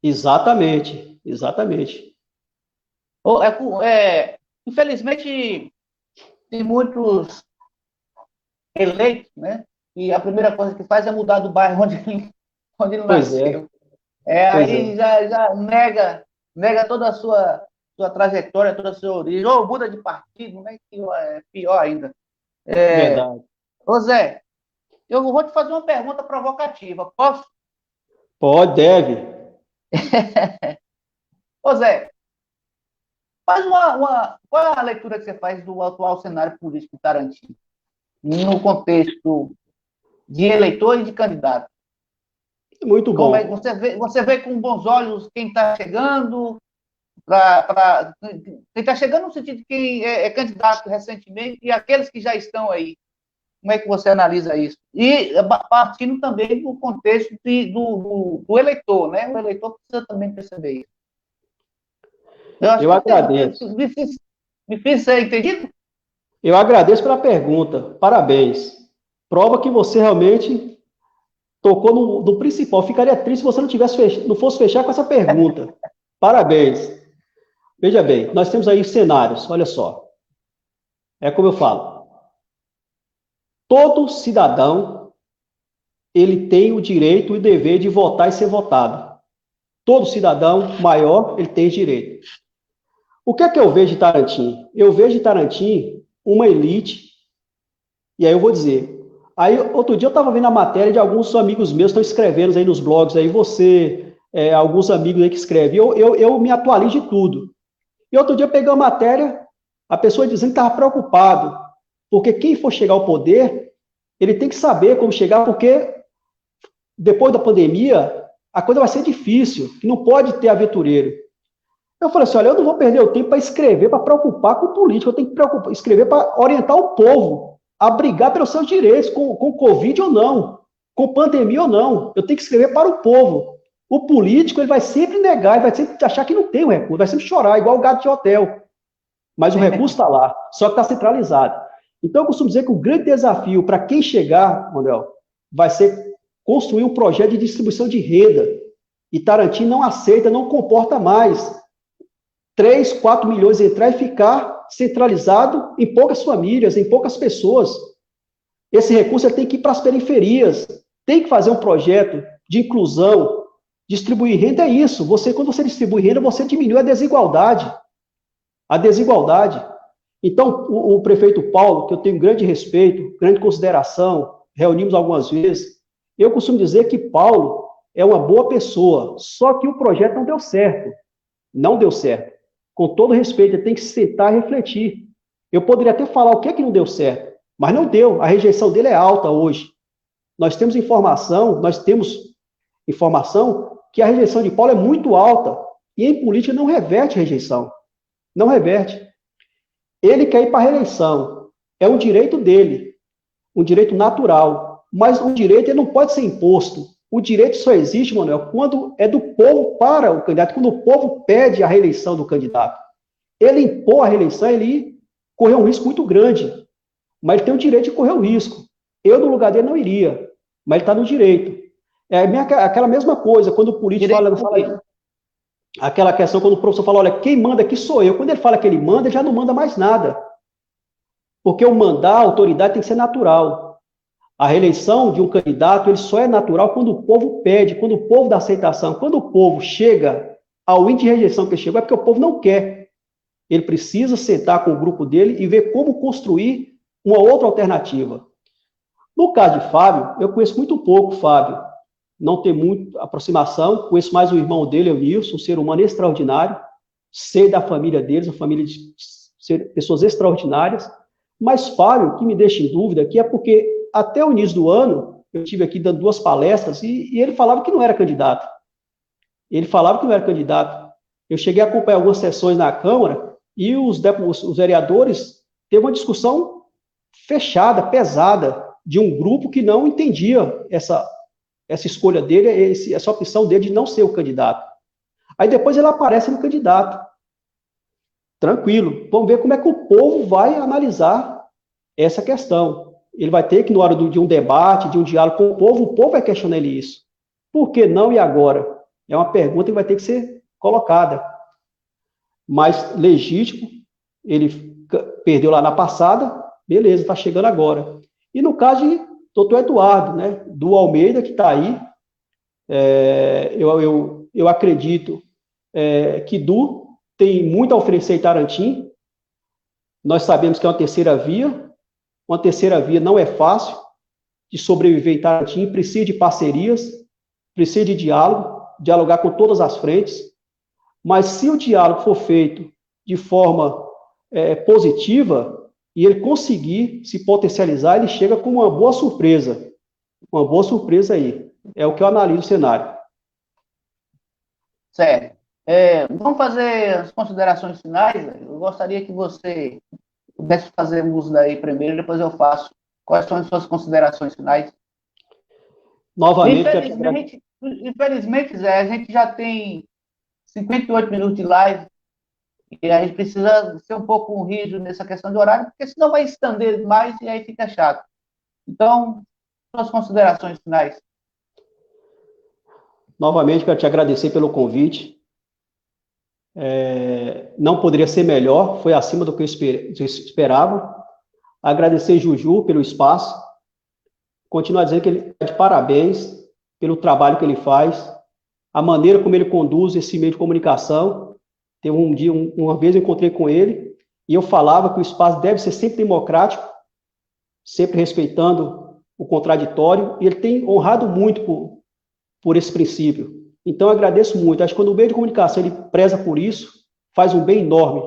Exatamente. Infelizmente, tem muitos eleitos, né? E a primeira coisa que faz é mudar do bairro onde ele nasceu. Aí já nega toda a sua trajetória, toda a sua origem. Ou muda de partido, né? Que é pior ainda. Verdade. Ô Zé, eu vou te fazer uma pergunta provocativa. Posso? Pode, deve. Ô Zé, qual é a leitura que você faz do atual cenário político em Tarantim? No contexto de eleitor e de candidato. Muito bom. Você vê com bons olhos quem está chegando, quem está chegando no sentido de quem é candidato recentemente e aqueles que já estão aí. Como é que você analisa isso? E partindo também do contexto do eleitor, né? O eleitor precisa também perceber isso. Eu agradeço. Me fiz ser entendido? Eu agradeço pela pergunta. Parabéns. Prova que você realmente tocou no principal. Ficaria triste se você não fosse fechar com essa pergunta. Parabéns. Veja bem, nós temos aí cenários, olha só. É como eu falo. Todo cidadão, ele tem o direito e o dever de votar e ser votado. Todo cidadão maior, ele tem direito. O que é que eu vejo de Tarantim? Eu vejo de Tarantim uma elite, e aí eu vou dizer, aí outro dia eu estava vendo a matéria de alguns amigos meus que estão escrevendo aí nos blogs, aí você, alguns amigos aí que escrevem, eu me atualizo de tudo. E outro dia eu peguei uma matéria, a pessoa dizendo que estava preocupado, porque quem for chegar ao poder, ele tem que saber como chegar, porque depois da pandemia, a coisa vai ser difícil, que não pode ter aventureiro. Eu falei assim, olha, eu não vou perder o tempo para escrever, para preocupar com política, eu tenho que escrever para orientar o povo a brigar pelos seus direitos, com Covid ou não, com pandemia ou não. Eu tenho que escrever para o povo. O político, ele vai sempre negar, ele vai sempre achar que não tem o recurso, vai sempre chorar, igual o gato de hotel. Mas o recurso está lá, só que está centralizado. Então, eu costumo dizer que o grande desafio para quem chegar, Manuel, vai ser construir um projeto de distribuição de renda. E Tarantino não aceita, não comporta mais 3, 4 milhões entrar e ficar centralizado em poucas famílias, em poucas pessoas. Esse recurso tem que ir para as periferias, tem que fazer um projeto de inclusão, distribuir renda é isso. Quando você distribui renda, você diminui a desigualdade. A desigualdade. Então, o prefeito Paulo, que eu tenho grande respeito, grande consideração, reunimos algumas vezes, eu costumo dizer que Paulo é uma boa pessoa, só que o projeto não deu certo. Não deu certo. Com todo respeito, ele tem que sentar e refletir. Eu poderia até falar o que é que não deu certo, mas não deu. A rejeição dele é alta hoje. Nós temos informação que a rejeição de Paulo é muito alta. E em política não reverte a rejeição. Não reverte. Ele quer ir para a reeleição. É um direito dele. Um direito natural. Mas o direito ele não pode ser imposto. O direito só existe, Manuel, quando é do povo para o candidato, quando o povo pede a reeleição do candidato. Ele impor a reeleição, ele correu um risco muito grande. Mas ele tem o direito de correr o risco. Eu, no lugar dele, não iria. Mas ele está no direito. É aquela mesma coisa, quando o político fala aquela questão, quando o professor fala, olha, quem manda aqui sou eu. Quando ele fala que ele manda, ele já não manda mais nada. Porque o mandar, a autoridade tem que ser natural. A reeleição de um candidato, ele só é natural quando o povo pede, quando o povo dá aceitação. Quando o povo chega ao índice de rejeição que ele chegou, é porque o povo não quer. Ele precisa sentar com o grupo dele e ver como construir uma outra alternativa. No caso de Fábio, eu conheço muito pouco Fábio. Não tem muita aproximação, conheço mais o irmão dele, o Nilson, um ser humano extraordinário, sei da família deles, uma família de pessoas extraordinárias, mas Fábio, o que me deixa em dúvida aqui é porque até o início do ano, eu estive aqui dando 2 palestras e ele falava que não era candidato. Ele falava que não era candidato. Eu cheguei a acompanhar algumas sessões na Câmara e os vereadores teve uma discussão fechada, pesada, de um grupo que não entendia essa escolha dele, essa opção dele de não ser o candidato. Aí depois ele aparece no candidato. Tranquilo. Vamos ver como é que o povo vai analisar essa questão. Ele vai ter que, na hora de um debate, de um diálogo com o povo vai questionar ele isso. Por que não e agora? É uma pergunta que vai ter que ser colocada. Mas legítimo, ele perdeu lá na passada, beleza, está chegando agora. E no caso de doutor Eduardo, né, do Almeida, que está aí, eu acredito que Du tem muito a oferecer em Tarantim. Nós sabemos que é uma terceira via. Uma terceira via não é fácil de sobreviver em Tarantim, precisa de parcerias, precisa de diálogo, dialogar com todas as frentes. Mas se o diálogo for feito de forma positiva, e ele conseguir se potencializar, ele chega com uma boa surpresa. Uma boa surpresa aí. É o que eu analiso o cenário. Certo. Vamos fazer as considerações finais. Eu gostaria que você pudesse fazer uso daí primeiro, depois eu faço. Quais são as suas considerações finais? Novamente, infelizmente, Zé, a gente já tem 58 minutos de live. E a gente precisa ser um pouco rígido nessa questão de horário, porque senão vai estender mais e aí fica chato. Então, suas considerações finais. Novamente, quero te agradecer pelo convite. Não poderia ser melhor, foi acima do que eu esperava. Agradecer Juju pelo espaço. Continuar dizendo que ele está de parabéns pelo trabalho que ele faz, a maneira como ele conduz esse meio de comunicação. Teve um dia, uma vez eu encontrei com ele, e eu falava que o espaço deve ser sempre democrático, sempre respeitando o contraditório, e ele tem honrado muito por esse princípio. Então, eu agradeço muito. Acho que quando o meio de comunicação ele preza por isso, faz um bem enorme.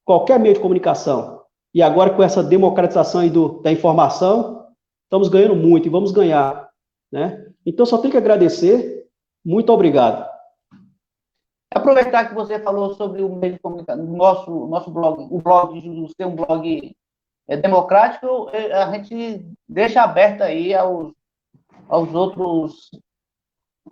Qualquer meio de comunicação. E agora, com essa democratização aí da informação, estamos ganhando muito, e vamos ganhar. Né? Então, só tenho que agradecer. Muito obrigado. Aproveitar que você falou sobre o meio de comunicação, nosso blog, o blog de ser um blog democrático, a gente deixa aberto aí aos outros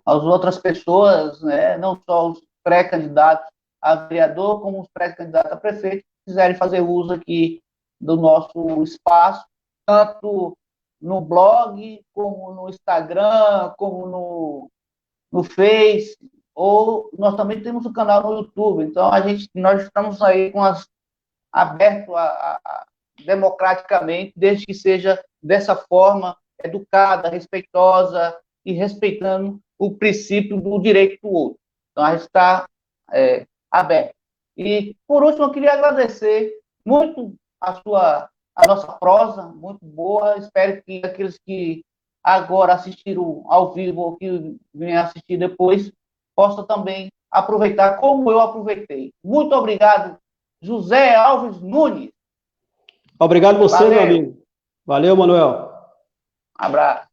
as outras pessoas, né, não só os pré-candidatos a vereador, como os pré-candidatos a prefeito, que quiserem fazer uso aqui do nosso espaço, tanto no blog, como no Instagram, como no Face, ou nós também temos um canal no YouTube. Então, nós estamos aí aberto democraticamente, desde que seja dessa forma, educada, respeitosa e respeitando o princípio do direito do outro. Então, a gente está aberto. E, por último, eu queria agradecer muito a nossa prosa, muito boa. Espero que aqueles que agora assistiram ao vivo ou que venham assistir depois possam também aproveitar como eu aproveitei. Muito obrigado, José Alves Nunes. Obrigado você, meu Valeu. amigo. Valeu, Manuel. Abraço.